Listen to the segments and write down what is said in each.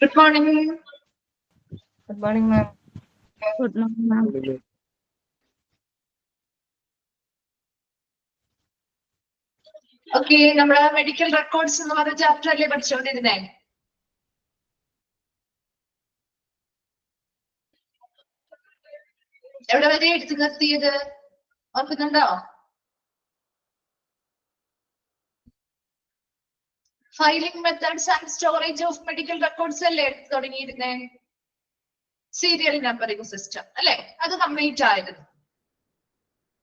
Good morning. Good morning, ma'am. Good morning, ma'am. Okay, നമ്മുടെ medical records എന്ന് പറഞ്ഞ chapter അല്ലേ പഠിച്ചുകൊണ്ടിരുന്നേ? എവിടെ വരെ എടുത്തു നിർത്തിയത് ഓർക്കുന്നുണ്ടോ? Filing methods and storage of medical records അല്ലേ എടുത്തു തുടങ്ങിയിരുന്നേ? സീരിയൽ നമ്പറിംഗ് സിസ്റ്റം അല്ലെ? അത് കംപ്ലീറ്റ് ആയിരുന്നു.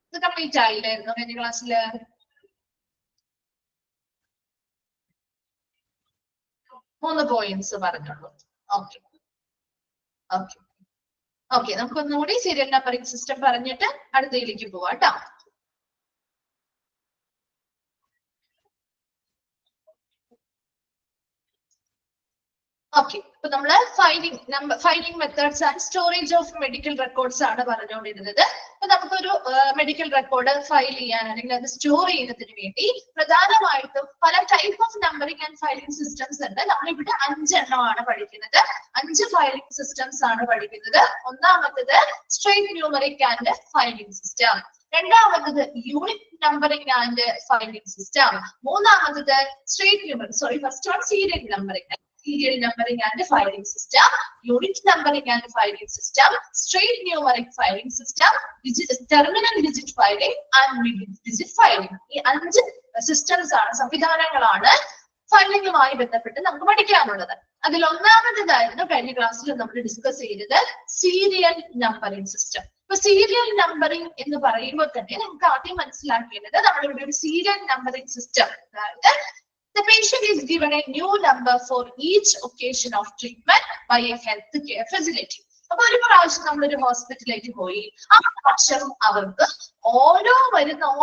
ഇത് കംപ്ലീറ്റ് ആയില്ലായിരുന്നു കഴിഞ്ഞ ക്ലാസ്സില്? മൂന്ന് പോയിന്റ്സ് പറഞ്ഞോളൂ. ഓക്കെ ഓക്കെ ഓക്കെ, നമുക്ക് ഒന്നുകൂടി സീരിയൽ നമ്പറിംഗ് സിസ്റ്റം പറഞ്ഞിട്ട് അടുത്തയിലേക്ക് പോവാം കേട്ടോ. ഓക്കെ, അപ്പൊ നമ്മള് filing methods and storage of medical records ആണ് പറഞ്ഞുകൊണ്ടിരുന്നത്. അപ്പൊ നമുക്കൊരു മെഡിക്കൽ റെക്കോർഡ് ഫയൽ ചെയ്യാൻ അല്ലെങ്കിൽ അത് സ്റ്റോർ ചെയ്യുന്നതിന് വേണ്ടി പ്രധാനമായിട്ടും പല type of numbering and filing systems ഉണ്ട്. നമ്മളിവിടെ 5 എണ്ണമാണ് പഠിക്കുന്നത്. 5 ഫയലിംഗ് സിസ്റ്റംസ് ആണ് പഠിക്കുന്നത്. ഒന്നാമത്തത് straight numeric and filing system, രണ്ടാമത്തത് unit numbering and filing system, മൂന്നാമത്തത് first one serial numbering and filing system, unit numbering and filing system, straight numeric filing system, terminal digit filing and mid-digit filing. ഈ 5 systems ആണ്, സംവിധാനങ്ങളാണ് ഫയലിംഗുമായി ബന്ധപ്പെട്ട് നമുക്ക് പഠിക്കാനുള്ളത്. അതിൽ ഒന്നാമത്തേതായിരുന്നു കഴിഞ്ഞ ക്ലാസ്സിൽ നമ്മൾ ഡിസ്കസ് ചെയ്തത് സീരിയൽ നമ്പറിംഗ് സിസ്റ്റം. ഇപ്പൊ സീരിയൽ നമ്പറിംഗ് എന്ന് പറയുമ്പോൾ തന്നെ നമുക്ക് ആദ്യം മനസ്സിലാക്കേണ്ടത് നമ്മളിവിടെ ഒരു സീരിയൽ നമ്പറിംഗ് സിസ്റ്റം, അതായത് the patient is given a new number for each occasion of treatment by a health care facility. അപ്പൊ ഒരു പ്രാവശ്യം നമ്മളൊരു ഹോസ്പിറ്റലിലേക്ക് പോയി, ആ പ്രാവശ്യം അവർക്ക്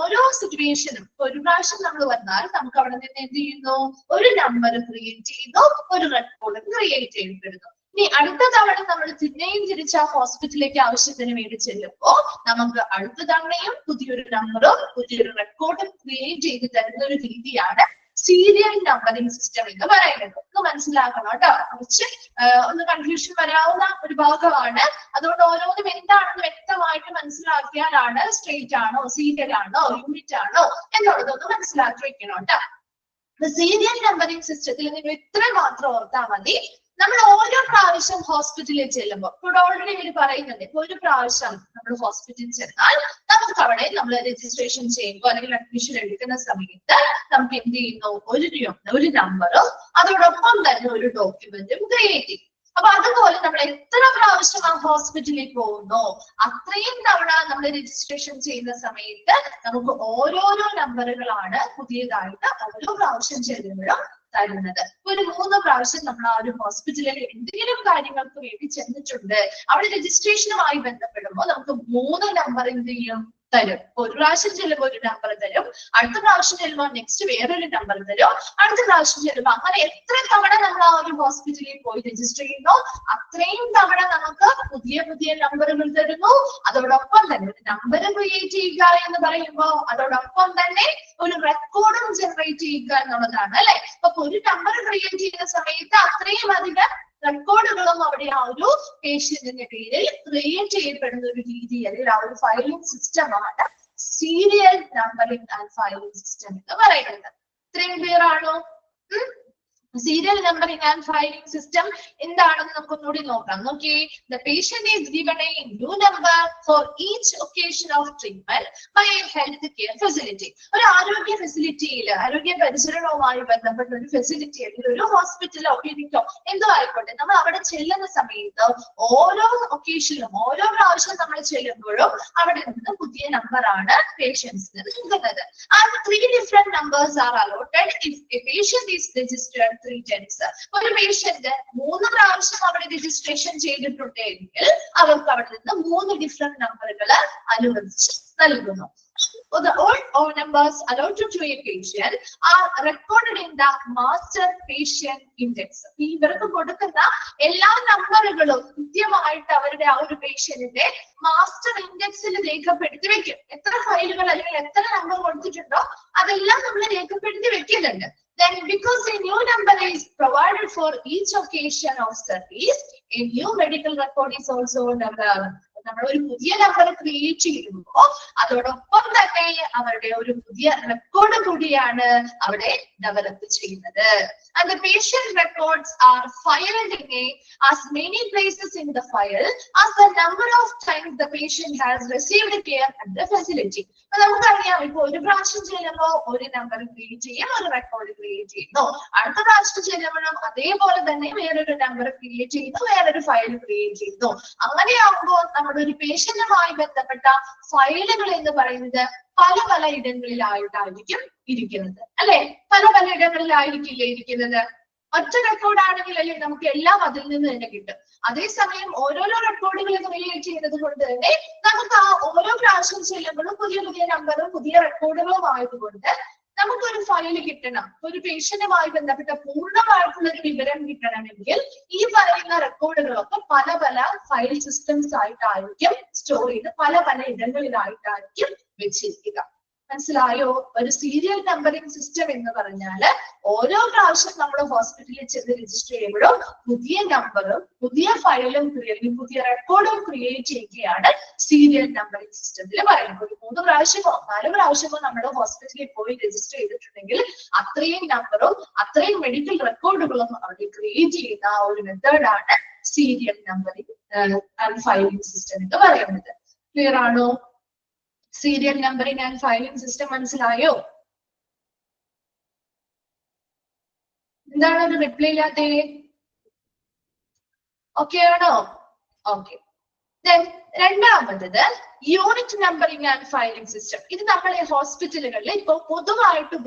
ഓരോ സിറ്റുവേഷനും ഒരു പ്രാവശ്യം നമ്മൾ വന്നാൽ നമുക്ക് അവിടെ നിന്ന് എന്ത് ചെയ്യുന്നു, ഒരു നമ്പർ ക്രിയേറ്റ് ചെയ്യുന്നു, ഒരു റെക്കോർഡ് ക്രിയേറ്റ് ചെയ്യപ്പെടുന്നു. ഇനി അടുത്ത തവണ നമ്മൾ പിന്നെയും തിരിച്ച് ആ ഹോസ്പിറ്റലിലേക്ക് ആവശ്യത്തിന് വേണ്ടി ചെല്ലുമ്പോൾ നമുക്ക് അടുത്ത തവണയും പുതിയൊരു നമ്പറും പുതിയൊരു റെക്കോർഡും ക്രിയേറ്റ് ചെയ്ത് തരുന്ന ഒരു രീതിയാണ് സീരിയൽ നമ്പറിംഗ് സിസ്റ്റം എന്ന് പറയുന്നത്. ഒന്ന് മനസ്സിലാക്കണം കേട്ടോ, കുറച്ച് ഒന്ന് കൺഫ്യൂഷൻ വരാവുന്ന ഒരു ഭാഗമാണ്. അതുകൊണ്ട് ഓരോന്നും എന്താണെന്ന് വ്യക്തമായിട്ട് മനസ്സിലാക്കിയാലാണ് സ്ട്രേറ്റ് ആണോ സീരിയൽ ആണോ യൂണിറ്റ് ആണോ എന്നുള്ളതൊന്ന് മനസ്സിലാക്കി വെക്കണം കേട്ടോ. സീരിയൽ നമ്പറിംഗ് സിസ്റ്റത്തിൽ നിങ്ങൾ ഇത്ര മാത്രം ഓർത്താൽ മതി. നമ്മൾ ഓരോ പ്രാവശ്യം ഹോസ്പിറ്റലിൽ ചെല്ലുമ്പോൾ ഇവിടെ ഓൾറെഡി ഇവര് പറയുന്നുണ്ട്, ഇപ്പൊ ഒരു പ്രാവശ്യം നമ്മൾ ഹോസ്പിറ്റലിൽ ചെന്നാൽ നമുക്ക് അവിടെ നമ്മൾ രജിസ്ട്രേഷൻ ചെയ്യുമ്പോൾ അല്ലെങ്കിൽ അഡ്മിഷൻ എടുക്കുന്ന സമയത്ത് നമുക്ക് എന്ത് ചെയ്യുന്നു, ഒരു നമ്പറും അതോടൊപ്പം തന്നെ ഒരു ഡോക്യുമെന്റും ക്രിയേറ്റ് ചെയ്യും. അപ്പൊ അതുപോലെ നമ്മൾ എത്ര പ്രാവശ്യം ആ ഹോസ്പിറ്റലിൽ പോകുന്നോ അത്രയും തവണ നമ്മൾ രജിസ്ട്രേഷൻ ചെയ്യുന്ന സമയത്ത് നമുക്ക് ഓരോരോ നമ്പറുകളാണ് പുതിയതായിട്ട് ഓരോ പ്രാവശ്യം ചെല്ലുമ്പോഴും തരുന്നത്. ഒരു 3 പ്രാവശ്യം നമ്മൾ ആ ഒരു ഹോസ്പിറ്റലിൽ എന്തെങ്കിലും കാര്യങ്ങൾക്ക് വേണ്ടി ചെന്നിട്ടുണ്ട്, അവിടെ രജിസ്ട്രേഷനുമായി ബന്ധപ്പെടുമ്പോൾ നമുക്ക് 3 നമ്പർ എന്ത് ചെയ്യും, തരും. ഒരു പ്രാവശ്യം ചെല്ലുമ്പോൾ ഒരു നമ്പർ തരും, അടുത്ത പ്രാവശ്യം ചെല്ലുമ്പോൾ നെക്സ്റ്റ് വേറൊരു നമ്പർ തരും, അടുത്ത പ്രാവശ്യം ചെല്ലുമ്പോൾ അങ്ങനെ എത്ര തവണ നമ്മൾ ആ ഒരു ഹോസ്പിറ്റലിൽ പോയി രജിസ്റ്റർ ചെയ്യുന്നു അത്രയും തവണ നമുക്ക് പുതിയ നമ്പറുകൾ തരുന്നു. അതോടൊപ്പം തന്നെ ഒരു നമ്പർ ക്രിയേറ്റ് ചെയ്യുക എന്ന് പറയുമ്പോൾ അതോടൊപ്പം തന്നെ ഒരു റെക്കോർഡും ജനറേറ്റ് ചെയ്യുക എന്നുള്ളതാണ് അല്ലെ. അപ്പൊ ഒരു നമ്പർ ക്രിയേറ്റ് ചെയ്യുന്ന സമയത്ത് അത്രയും അധികം റെക്കോർഡുകളും അവിടെ ആ ഒരു പേഷ്യന്റിന്റെ പേരിൽ ക്രിയേറ്റ് ചെയ്യപ്പെടുന്ന ഒരു രീതി അല്ലെങ്കിൽ ആ ഒരു ഫയലിംഗ് സിസ്റ്റമാണ് serial numbering and filing system എന്ന് പറയുന്നത്. ഇത്രയും ക്ലിയർ ആണോ? Serial numbering and filing system എന്താണെന്ന് നമുക്കൊന്നുകൂടി നോക്കാം. നോക്കിയേ, the patient is given a new number for each occasion of treatment by a health care facility. ഒരു ആരോഗ്യ ഫെസിലിറ്റിയിൽ ആരോഗ്യ പരിചരണവുമായി ബന്ധപ്പെട്ട ഒരു ഫെസിലിറ്റി അല്ലെങ്കിൽ ഒരു ഹോസ്പിറ്റലോ ക്ലിനിക്കോ എന്തോ ആയിക്കോട്ടെ, നമ്മൾ അവിടെ ചെല്ലുന്ന സമയത്ത് ഓരോ ഒക്കേഷനിലും ഓരോ പ്രാവശ്യം നമ്മൾ ചെല്ലുമ്പോഴും അവിടെ നിന്ന് പുതിയ നമ്പറാണ് പേഷ്യൻസിന് നൽകുന്നത്. And 3 different numbers are allotted if a patient is registered 3 times. ഒരു പേഷ്യന്റ് 3 പ്രാവശ്യം അവിടെ രജിസ്ട്രേഷൻ ചെയ്തിട്ടുണ്ടെങ്കിൽ അവർക്ക് അവിടെ നിന്ന് 3 ഡിഫറെന്റ് നമ്പറുകൾ അനുവദിച്ച് നൽകുന്നു. All numbers allotted to a patient are recorded in the master patient index. ഇവർക്ക് കൊടുക്കുന്ന എല്ലാ നമ്പറുകളും കൃത്യമായിട്ട് അവരുടെ ആ ഒരു പേഷ്യന്റിന്റെ മാസ്റ്റർ ഇൻഡെക്സിൽ രേഖപ്പെടുത്തി വെക്കും. എത്ര ഫയലുകൾ അല്ലെങ്കിൽ എത്ര നമ്പർ കൊടുത്തിട്ടുണ്ടോ അതെല്ലാം നമ്മൾ രേഖപ്പെടുത്തി വെക്കുന്നുണ്ട്. Then because a new number is provided for each occasion of service, a new medical record is also developed. നമ്മൾ ഒരു പുതിയ നമ്പർ ക്രിയേറ്റ് ചെയ്യുമ്പോൾ അതോടൊപ്പം തന്നെ അവരുടെ ഒരു പുതിയ റെക്കോർഡ് കൂടിയാണ് അവിടെ ഡെവലപ്പ് ചെയ്യുന്നത്. And the patient records are filed in as many places in the file as the number of times the patient has received care at the facility. അപ്പൊ നമുക്കറിയാം, ഇപ്പൊ ഒരു പ്രാവശ്യം ചെല്ലുമ്പോൾ ഒരു നമ്പർ ക്രിയേറ്റ് ചെയ്യും, ഒരു റെക്കോർഡ് ക്രിയേറ്റ് ചെയ്യുന്നു. അടുത്ത പ്രാവശ്യം ചെല്ലുമ്പോഴും അതേപോലെ തന്നെ വേറൊരു നമ്പർ ക്രിയേറ്റ് ചെയ്യുന്നു, വേറൊരു ഫയൽ ക്രിയേറ്റ് ചെയ്യുന്നു. അങ്ങനെയാകുമ്പോൾ നമ്മുടെ ഒരു പേഷ്യന്റുമായി ബന്ധപ്പെട്ട ഫയലുകൾ എന്ന് പറയുന്നത് പല പല ഇടങ്ങളിലായിട്ടായിരിക്കും ഇരിക്കുന്നത്, അല്ലെ? പല പല ഇടങ്ങളിലായിരിക്കില്ലേ ഇരിക്കുന്നത്? ഒറ്റ റെക്കോർഡ് ആണെങ്കിൽ അല്ലേ നമുക്ക് എല്ലാം അതിൽ നിന്ന് തന്നെ കിട്ടും. അതേസമയം ഓരോരോ റെക്കോർഡുകൾ ക്രിയേറ്റ് ചെയ്യുന്നത് കൊണ്ട് തന്നെ നമുക്ക് ആ ഓരോ പ്രാവശ്യം ചെല്ലുമ്പോഴും പുതിയ പുതിയ നമ്പറും പുതിയ റെക്കോർഡുകളും ആയതുകൊണ്ട് നമുക്കൊരു ഫയൽ കിട്ടണം, ഒരു പേഷ്യന്റുമായി ബന്ധപ്പെട്ട പൂർണ്ണമായിട്ടുള്ള ഒരു വിവരം കിട്ടണമെങ്കിൽ ഈ പറയുന്ന റെക്കോർഡുകളൊക്കെ പല പല ഫയൽ സിസ്റ്റംസ് ആയിട്ടായിരിക്കും സ്റ്റോർ ചെയ്ത് പല പല ഇടങ്ങളിലായിട്ടായിരിക്കും വെച്ചിരിക്കുക. മനസ്സിലായോ? ഒരു സീരിയൽ നമ്പറിംഗ് സിസ്റ്റം എന്ന് പറഞ്ഞാല് ഓരോ പ്രാവശ്യം നമ്മൾ ഹോസ്പിറ്റലിൽ ചെന്ന് രജിസ്റ്റർ ചെയ്യുമ്പോഴും പുതിയ നമ്പറും പുതിയ ഫയലും പുതിയ റെക്കോർഡും ക്രിയേറ്റ് ചെയ്യുകയാണ് സീരിയൽ നമ്പറിംഗ് സിസ്റ്റത്തിൽ പറയുന്നത്. ഒരു 3 പ്രാവശ്യമോ 4 പ്രാവശ്യമോ നമ്മുടെ ഹോസ്പിറ്റലിൽ പോയി രജിസ്റ്റർ ചെയ്തിട്ടുണ്ടെങ്കിൽ അത്രയും നമ്പറും അത്രയും മെഡിക്കൽ റെക്കോർഡുകളും അവിടെ ക്രിയേറ്റ് ചെയ്യുന്ന ആ ഒരു മെത്തേഡാണ് serial numbering and filing system എന്ന് പറയുന്നത്. ക്ലിയർ ആണോ? Serial numbering and filing system മനസ്സിലായോ? എന്താണ് ഒരു റിപ്ലൈ ഇല്ലാത്തേ? ഓക്കെ ആണോ? ഓക്കെ. രണ്ടാമത്തത് unit numbering and filing system. ഇത് നമ്മളെ ഹോസ്പിറ്റലുകളിൽ ഇപ്പൊ പൊതുവായിട്ട്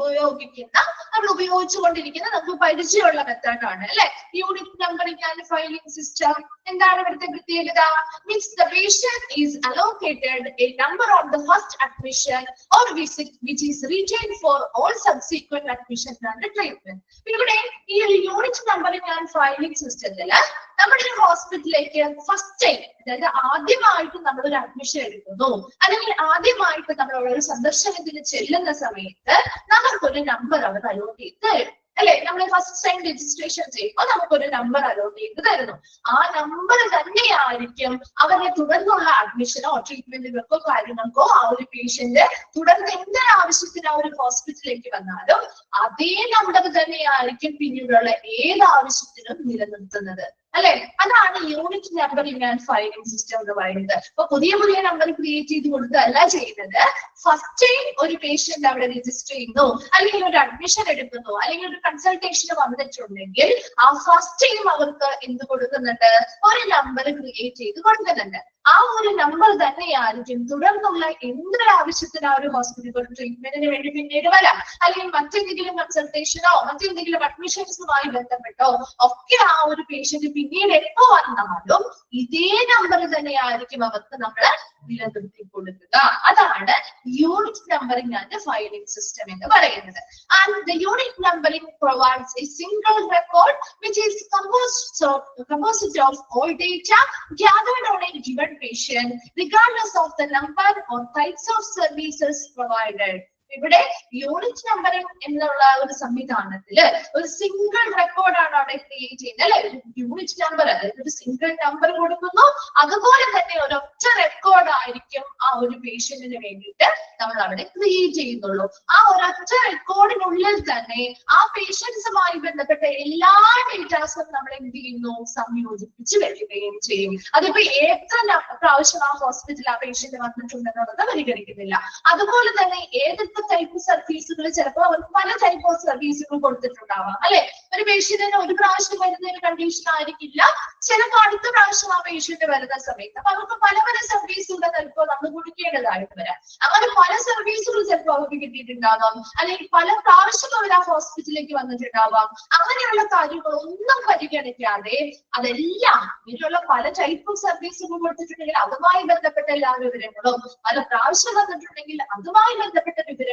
നമ്മൾ ഉപയോഗിച്ചുകൊണ്ടിരിക്കുന്ന നമുക്ക് പരിചയമുള്ള മെത്തേഡാണ്, അല്ലെ? Unit numbering and filing system എന്താണ് ഇവിടുത്തെ പ്രത്യേകത? Means the patient is allocated A number on the first admission or visit which is retained for all subsequent admission and treatment. ഇവിടെ ഈ ഒരു യൂണിറ്റ് നമ്പറിംഗ് ആൻഡ് ഫയലിംഗ് സിസ്റ്റത്തില് നമ്മുടെ ഒരു ഹോസ്പിറ്റലിലേക്ക് first time, അതായത് ആദ്യമായിട്ട് നമ്മളൊരു അഡ്മിഷൻ എടുക്കുന്നു അല്ലെങ്കിൽ ആദ്യമായിട്ട് നമ്മൾ ഒരു സന്ദർശനത്തിന് ചെല്ലുന്ന സമയത്ത് നമുക്കൊരു നമ്പർ അവർ അലോട്ട് ചെയ്ത് തരും, അല്ലെ? നമ്മൾ ഫസ്റ്റ് ടൈം രജിസ്ട്രേഷൻ ചെയ്യുമ്പോൾ നമുക്കൊരു നമ്പർ അലോട്ട് ചെയ്ത് തരുന്നു. ആ നമ്പർ തന്നെയായിരിക്കും അവരുടെ തുടർന്നുള്ള അഡ്മിഷനോ ട്രീറ്റ്മെന്റുകൾക്കോ കാര്യങ്ങൾക്കോ ആ ഒരു പേഷ്യന്റ് തുടർന്ന് എന്തൊരാവശ്യത്തിന് ആ ഒരു ഹോസ്പിറ്റലിലേക്ക് വന്നാലും അതേ നമ്പർ തന്നെയായിരിക്കും പിന്നീടുള്ള ഏത് ആവശ്യത്തിനും നിലനിർത്തുന്നത്, അല്ലെ? അതാണ് unit numbering and filing system എന്ന് പറയുന്നത്. അപ്പൊ പുതിയ പുതിയ നമ്പർ ക്രിയേറ്റ് ചെയ്ത് കൊടുക്കുകയല്ല ചെയ്യുന്നത്. ഫസ്റ്റ് ടൈം ഒരു പേഷ്യന്റ് അവിടെ രജിസ്റ്റർ ചെയ്യുന്നു അല്ലെങ്കിൽ ഒരു അഡ്മിഷൻ എടുക്കുന്നു അല്ലെങ്കിൽ ഒരു കൺസൾട്ടേഷന് വന്നിട്ടുണ്ടെങ്കിൽ ആ ഫസ്റ്റ് ടൈം അവർക്ക് എന്ത് കൊടുക്കുന്നുണ്ട്? ഒരു നമ്പർ ക്രിയേറ്റ് ചെയ്ത് കൊടുക്കുന്നുണ്ട്. ആ ഒരു നമ്പർ തന്നെയായിരിക്കും തുടർന്നുള്ള എന്തൊരാവശ്യത്തിന് ആ ഒരു ഹോസ്പിറ്റൽ ട്രീറ്റ്മെന്റിന് വേണ്ടി പിന്നീട് വരാം, അല്ലെങ്കിൽ മറ്റെന്തെങ്കിലും കൺസൾട്ടേഷനോ മറ്റെന്തെങ്കിലും അഡ്മിഷൻസുമായി ബന്ധപ്പെട്ടോ ഒക്കെ ആ ഒരു പേഷ്യന്റ് പിന്നീട് എപ്പോ വന്നാലും ഇതേ നമ്പർ തന്നെയായിരിക്കും അവർക്ക് നമ്മൾ നിലനിർത്തി കൊടുക്കുക. അതാണ് unit numbering and filing system എന്ന് പറയുന്നത്. And the unit numbering provides a single record which is composed of all data gathered on a given patient regardless of the number or types of services provided. ഇവിടെ unit numbering എന്നുള്ള ഒരു സംവിധാനത്തില് ഒരു single റെക്കോർഡാണ് അവിടെ create ചെയ്യുന്നത്, അല്ലെ? Unit number, അതായത് ഒരു സിംഗിൾ നമ്പർ കൊടുക്കുന്നു, അതുപോലെ തന്നെ ഒരൊറ്റ റെക്കോർഡ് ആയിരിക്കും ആ ഒരു പേഷ്യന്റിന് വേണ്ടിയിട്ട് നമ്മൾ അവിടെ ക്രിയേറ്റ് ചെയ്യുന്നുള്ളൂ. ആ ഒരൊറ്റ റെക്കോർഡിനുള്ളിൽ തന്നെ ആ പേഷ്യൻസുമായി ബന്ധപ്പെട്ട എല്ലാ ഡേറ്റാസും നമ്മൾ എന്ത് ചെയ്യുന്നു? സംയോജിപ്പിച്ച് വെക്കുകയും ചെയ്യും. അതിപ്പോ എത്ര പ്രാവശ്യം ആ ഹോസ്പിറ്റലിൽ ആ പേഷ്യന്റ് വന്നിട്ടുണ്ടെന്നുള്ളത് പരിഗണിക്കുന്നില്ല. അതുപോലെ തന്നെ ഏതൊക്കെ ടൈപ്പ് സർവീസുകൾ, ചിലപ്പോൾ അവർക്ക് പല ടൈപ്പ് ഓഫ് സർവീസുകൾ കൊടുത്തിട്ടുണ്ടാവാം, അല്ലെ? ഒരു പേഷ്യന്റിന് ഒരു പ്രാവശ്യം വരുന്ന ഒരു കണ്ടീഷൻ ആയിരിക്കില്ല, ചിലപ്പോൾ അടുത്ത പ്രാവശ്യം ആ പേഷ്യന്റ് വരുന്ന സമയത്ത് അപ്പൊ അവർക്ക് പല പല സർവീസുകൾ ചിലപ്പോൾ നമ്മൾ കൊടുക്കേണ്ടതായിട്ട് വരാം. അങ്ങനെ പല സർവീസുകൾ ചിലപ്പോൾ അവർക്ക് കിട്ടിയിട്ടുണ്ടാവാം, അല്ലെങ്കിൽ പല പ്രാവശ്യം അവർ ആ ഹോസ്പിറ്റലിലേക്ക് വന്നിട്ടുണ്ടാവാം. അങ്ങനെയുള്ള കാര്യങ്ങളൊന്നും പരിഗണിക്കാതെ അതെല്ലാം ഇതിലുള്ള പല ടൈപ്പ് ഓഫ് സർവീസുകൾ കൊടുത്തിട്ടുണ്ടെങ്കിൽ അതുമായി ബന്ധപ്പെട്ട എല്ലാ വിവരങ്ങളും, പല പ്രാവശ്യം വന്നിട്ടുണ്ടെങ്കിൽ അതുമായി ബന്ധപ്പെട്ട വിവരങ്ങൾ,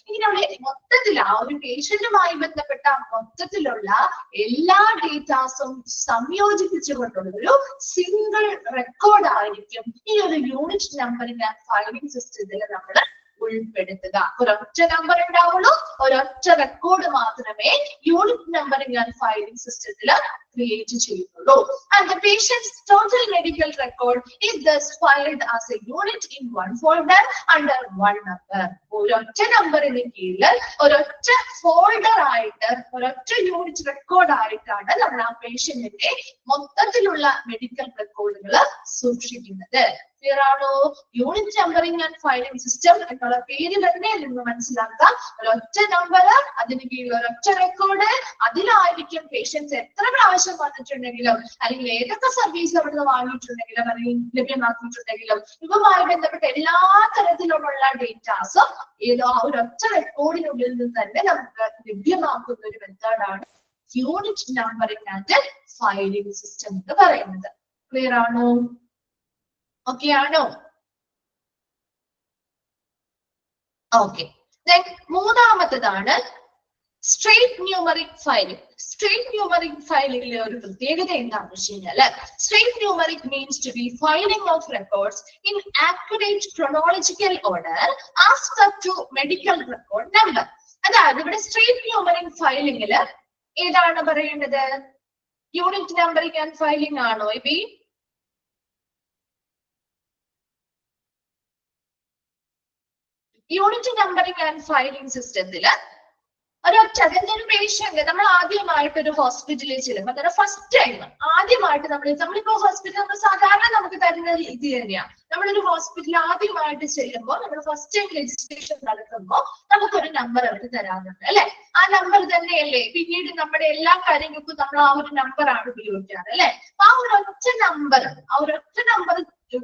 ഇങ്ങനെയുള്ള മൊത്തത്തിൽ ആ ഒരു പേഷ്യന്റുമായി ബന്ധപ്പെട്ട മൊത്തത്തിലുള്ള എല്ലാ ഡേറ്റാസും സംയോജിപ്പിച്ചുകൊണ്ടുള്ള ഒരു സിംഗിൾ റെക്കോർഡ് ആയിരിക്കും ഈ ഒരു യൂണിറ്റ് നമ്പറിംഗ് ആൻഡ് ഫയലിംഗ് സിസ്റ്റത്തിൽ നമ്മൾ ഉൾപ്പെടുത്തുക. ഒരൊറ്റ നമ്പർ ഉണ്ടാവുള്ളൂ, ഒരൊറ്റ റെക്കോർഡ് മാത്രമേ യൂണിറ്റ് നമ്പറിംഗ് ആൻഡ് ഫയലിംഗ് സിസ്റ്റത്തിൽ ക്രിയേറ്റ് ചെയ്യുന്നുള്ളൂ. And the patient's total medical record is thus filed as a unit in one folder under one number. ഒരൊറ്റ നമ്പറിന് കീഴിൽ ഒരൊറ്റ ഫോൾഡർ ആയിട്ട് ഒരൊറ്റ യൂണിറ്റ് റെക്കോർഡ് ആയിട്ടാണ് നമ്മൾ ആ പേഷ്യന്റിന്റെ മൊത്തത്തിലുള്ള മെഡിക്കൽ റെക്കോർഡുകൾ സൂക്ഷിക്കുന്നത്. ക്ലിയർ ആണോ? Unit numbering and filing system എന്നുള്ള പേര് തന്നെ നിങ്ങൾ മനസ്സിലാക്കുക. ഒരൊറ്റ നമ്പർ, അതിന് കീഴിൽ ഒരൊറ്റ റെക്കോർഡ്, അതിലായിരിക്കും പേഷ്യൻസ് എത്ര പ്രാവശ്യം വന്നിട്ടുണ്ടെങ്കിലും അല്ലെങ്കിൽ ഏതൊക്കെ സർവീസ് അവിടുന്ന് വാങ്ങിയിട്ടുണ്ടെങ്കിലും അല്ലെങ്കിൽ ലഭ്യമാക്കിയിട്ടുണ്ടെങ്കിലും ഇതുമായി ബന്ധപ്പെട്ട എല്ലാ തരത്തിലുള്ള ഡേറ്റാസും ഏതോ ഒരൊറ്റ റെക്കോർഡിനുള്ളിൽ നിന്ന് തന്നെ നമുക്ക് ലഭ്യമാക്കുന്ന ഒരു മെത്തേഡാണ് unit numbering and filing system എന്ന് പറയുന്നത്. ക്ലിയർ ആണോ? ഓക്കെ ആണോ? ഓക്കെ. മൂന്നാമത്തേതാണ് straight numeric filing. Straight numeric ഫയലിംഗിലെ ഒരു പ്രത്യേകത എന്താണെന്ന് വെച്ച് കഴിഞ്ഞാല് straight numeric means to be filing of records in accurate chronological order as per to medical record number. അതായത് ഇവിടെ സ്ട്രേറ്റ് ന്യൂമറിക് ഫയലിംഗില് ഏതാണ് പറയേണ്ടത്? യൂണിറ്റ് നമ്പറിംഗ് ആൻഡ് ഫയലിംഗ് ആണോ ഇബി? യൂണിറ്റ് നമ്പറിംഗ് ആൻഡ് ഫയലിംഗ് സിസ്റ്റത്തില് ഒരൊറ്റ ഒരു പേഷ്യന്റ് നമ്മൾ ആദ്യമായിട്ട് ഒരു ഹോസ്പിറ്റലിൽ ചെല്ലുമ്പോൾ അതൊരു ഫസ്റ്റ് ടൈം ആദ്യമായിട്ട് നമ്മളിപ്പോ ഹോസ്പിറ്റൽ നമ്മൾ സാധാരണ നമുക്ക് തരുന്ന രീതി തന്നെയാണ്. നമ്മളൊരു ഹോസ്പിറ്റലിൽ ആദ്യമായിട്ട് ചെല്ലുമ്പോൾ നമ്മൾ ഫസ്റ്റ് ടൈം രജിസ്ട്രേഷൻ നടത്തുമ്പോൾ നമുക്കൊരു നമ്പർ അവർ തരാറുണ്ട് അല്ലെ? ആ നമ്പർ തന്നെയല്ലേ പിന്നീട് നമ്മുടെ എല്ലാ കാര്യങ്ങൾക്കും നമ്മൾ ആ ഒരു നമ്പറാണ് ഉപയോഗിക്കാറ് അല്ലെ? ആ ഒരൊറ്റ നമ്പർ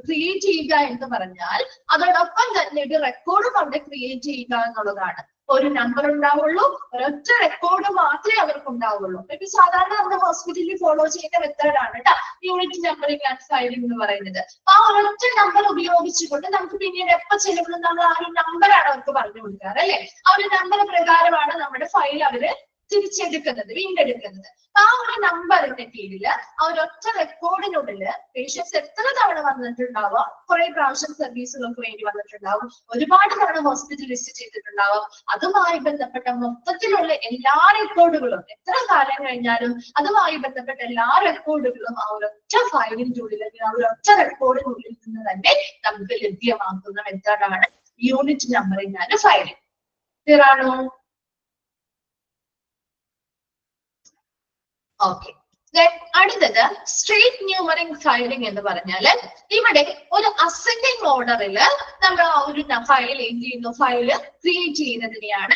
ക്രിയേറ്റ് ചെയ്യുക എന്ന് പറഞ്ഞാൽ അതോടൊപ്പം തന്നെ ഒരു റെക്കോർഡും അവിടെ ക്രിയേറ്റ് ചെയ്യുക എന്നുള്ളതാണ്. ഒരു നമ്പർ ഉണ്ടാവുള്ളൂ, ഒരൊറ്റ റെക്കോർഡ് മാത്രമേ അവർക്ക് ഉണ്ടാവുള്ളൂ. ഇപ്പൊ സാധാരണ നമ്മുടെ ഹോസ്പിറ്റലിൽ ഫോളോ ചെയ്യുന്ന മെത്തേഡാണ് കേട്ടോ യൂണിറ്റ് നമ്പറിംഗ് ആൻഡ് ഫയലിംഗ് എന്ന് പറയുന്നത്. ആ ഒരൊറ്റ നമ്പർ ഉപയോഗിച്ചുകൊണ്ട് നമുക്ക് പിന്നീട് എപ്പോ ചെല്ലുമ്പോഴും നമ്മൾ ആ ഒരു നമ്പറാണ് അവർക്ക് പറഞ്ഞു കൊടുക്കാറ് അല്ലെ? ആ ഒരു നമ്പർ പ്രകാരമാണ് നമ്മുടെ ഫയൽ അവര് തിരിച്ചെടുക്കുന്നത്, വീണ്ടെടുക്കുന്നത്. ആ ഒരു നമ്പറിന്റെ കീഴിൽ ആ ഒരൊറ്റ റെക്കോർഡിനുള്ളില് പേഷ്യൻസ് എത്ര തവണ വന്നിട്ടുണ്ടാവും, കുറെ പ്രാവശ്യം സർവീസുകൾക്ക് വേണ്ടി വന്നിട്ടുണ്ടാവും, ഒരുപാട് തവണ ഹോസ്പിറ്റൽ വിസിറ്റ് ചെയ്തിട്ടുണ്ടാവും. അതുമായി ബന്ധപ്പെട്ട മൊത്തത്തിലുള്ള എല്ലാ റെക്കോർഡുകളും എത്ര കാലം കഴിഞ്ഞാലും അതുമായി ബന്ധപ്പെട്ട എല്ലാ റെക്കോർഡുകളും ആ ഒരൊറ്റ ഫയലിന്റെ ഉള്ളിൽ അല്ലെങ്കിൽ ആ ഒരൊറ്റ റെക്കോർഡിനുള്ളിൽ നിന്ന് തന്നെ നമുക്ക് ലഭ്യമാക്കുന്ന മെത്തേഡാണ് unit numbering and filing. Clear ആണോ? ഓക്കെ. അടുത്തത് സ്ട്രേറ്റ് ന്യൂമറിംഗ് ഫയലിംഗ് എന്ന് പറഞ്ഞാല് ഇവിടെ ഒരു അസെൻഡിങ് ഓർഡറില് നമ്മൾ ആ ഒരു ഫയൽ എന്ത് ചെയ്യുന്നു, ഫയല് ക്രിയേറ്റ് ചെയ്യുന്നതിനെയാണ്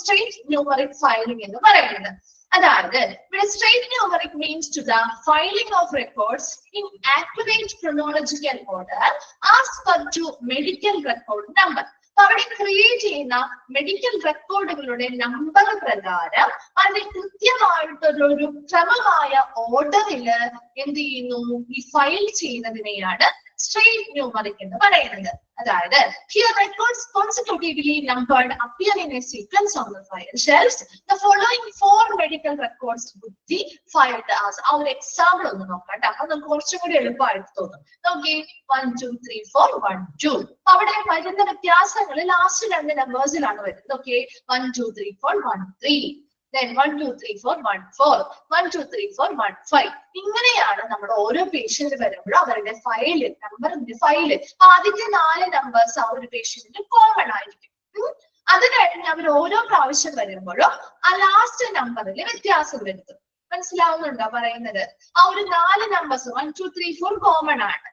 സ്ട്രേറ്റ് ന്യൂമറിക് ഫയലിംഗ് എന്ന് പറയുന്നത്. അതായത് ഇവിടെ straight numeric means to the filing of records in accurate chronological order as per to medical record number. അവിടെ ക്രിയേറ്റ് ചെയ്യുന്ന മെഡിക്കൽ റെക്കോർഡുകളുടെ നമ്പർ പ്രകാരം അതിന്റെ കൃത്യമായിട്ടുള്ളൊരു ക്രമമായ ഓർഡറില് എന്ത് ചെയ്യുന്നു, ഈ ഫയൽ ചെയ്യുന്നതിനെയാണ് സ്ട്രേറ്റ് ന്യൂമറിക് എന്ന് പറയുന്നത്. അതായത് here records consecutively numbered appear in a sequence on the file shelves. The following 4 medical records would be filed as. ആ ഒരു എക്സാമ്പിൾ ഒന്ന് നോക്കാം കേട്ടോ, അപ്പൊ നമുക്ക് കുറച്ചും കൂടി എളുപ്പമായിട്ട് തോന്നും. നോക്കി 1 2 3 4 1 2. അവിടെ വരുന്ന വ്യത്യാസങ്ങൾ ലാസ്റ്റ് രണ്ട് നമ്പേഴ്സിലാണ് വരുന്നത്. ഓക്കെ, 1 2 3 4 1 3. Then 1 2 3 4 1 4 1 2 3 4 1 5. ഇങ്ങനെയാണ് നമ്മുടെ ഓരോ പേഷ്യന്റ് വരുമ്പോഴും അവരുടെ ഫയല് നമ്പറിന്റെ ഫയല് ആദ്യത്തെ 4 നമ്പേഴ്സ് ആ ഒരു പേഷ്യന്റിന് കോമൺ ആയിരിക്കും. അത് കഴിഞ്ഞ് അവർ ഓരോ പ്രാവശ്യം വരുമ്പോഴും ആ ലാസ്റ്റ് നമ്പറിൽ വ്യത്യാസം വരുത്തും. മനസ്സിലാവുന്നുണ്ടോ പറയുന്നത്? ആ ഒരു 4 നമ്പേഴ്സ് 1 2 3 4 കോമൺ ആണ്.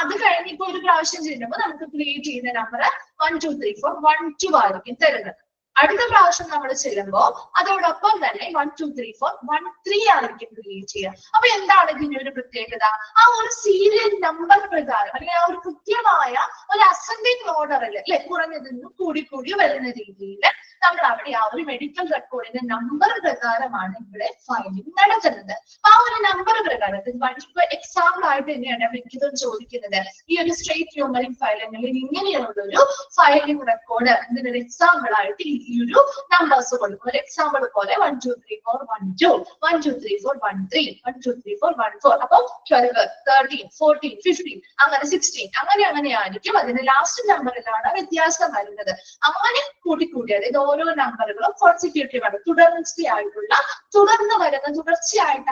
അത് കഴിഞ്ഞ് ഇപ്പൊ ഒരു പ്രാവശ്യം ചെയ്യുമ്പോൾ നമുക്ക് ക്രിയേറ്റ് ചെയ്യുന്ന നമ്പർ 1 2 3 4 1 2 ആയിരിക്കും തരുന്നത്. അടുത്ത പ്രാവശ്യം നമ്മൾ ചെല്ലുമ്പോൾ അതോടൊപ്പം തന്നെ 1 2 3 4 1 3 ആയിരിക്കും ക്രിയേറ്റ് ചെയ്യുക. അപ്പൊ എന്താണ് ഇതിന്റെ ഒരു പ്രത്യേകത? ആ ഒരു സീരിയൽ നമ്പർ പ്രകാരം അല്ലെങ്കിൽ ആ ഒരു കൃത്യമായ ഒരു അസെൻഡിങ് ഓർഡറിൽ അല്ലെ കുറഞ്ഞതിൽ നിന്നും കൂടി വരുന്ന രീതിയിൽ നമ്മൾ അവിടെ ആ ഒരു മെഡിക്കൽ റെക്കോർഡിന്റെ നമ്പർ പ്രകാരമാണ് ഇവിടെ ഫയലിംഗ് നടത്തുന്നത്. അപ്പൊ ആ ഒരു നമ്പർ പ്രകാരം ഇപ്പൊ എക്സാമ്പിൾ ആയിട്ട് തന്നെയാണ് മിക്കതും ചോദിക്കുന്നത്. ഈ ഒരു സ്ട്രേറ്റ് ന്യൂമറിക് ഫയൽ അല്ലെങ്കിൽ ഇങ്ങനെയുള്ള ഒരു ഫയലിംഗ് റെക്കോർഡ് ഇതിനൊരു എക്സാമ്പിൾ ആയിട്ട് ഈ ഒരു നമ്പേഴ്സ് കൊടുക്കും. ഒരു എക്സാമ്പിൾ പോലെ 1 2 3 4 1 2 1 2 3 4 1 3 1 2 3 4 1 4 അപ്പൊ 12 13 14 15 അങ്ങനെ 16 അങ്ങനെ ആയിരിക്കും. അതിന്റെ ലാസ്റ്റ് നമ്പറിലാണ് വ്യത്യാസം വരുന്നത്. അങ്ങനെ കൂട്ടിക്കൂട്ടിയത് ഇത് ഓരോ നമ്പറുകളും കോൺസിക്യൂട്ടീവ് ആണ്, തുടർച്ചയായിട്ട്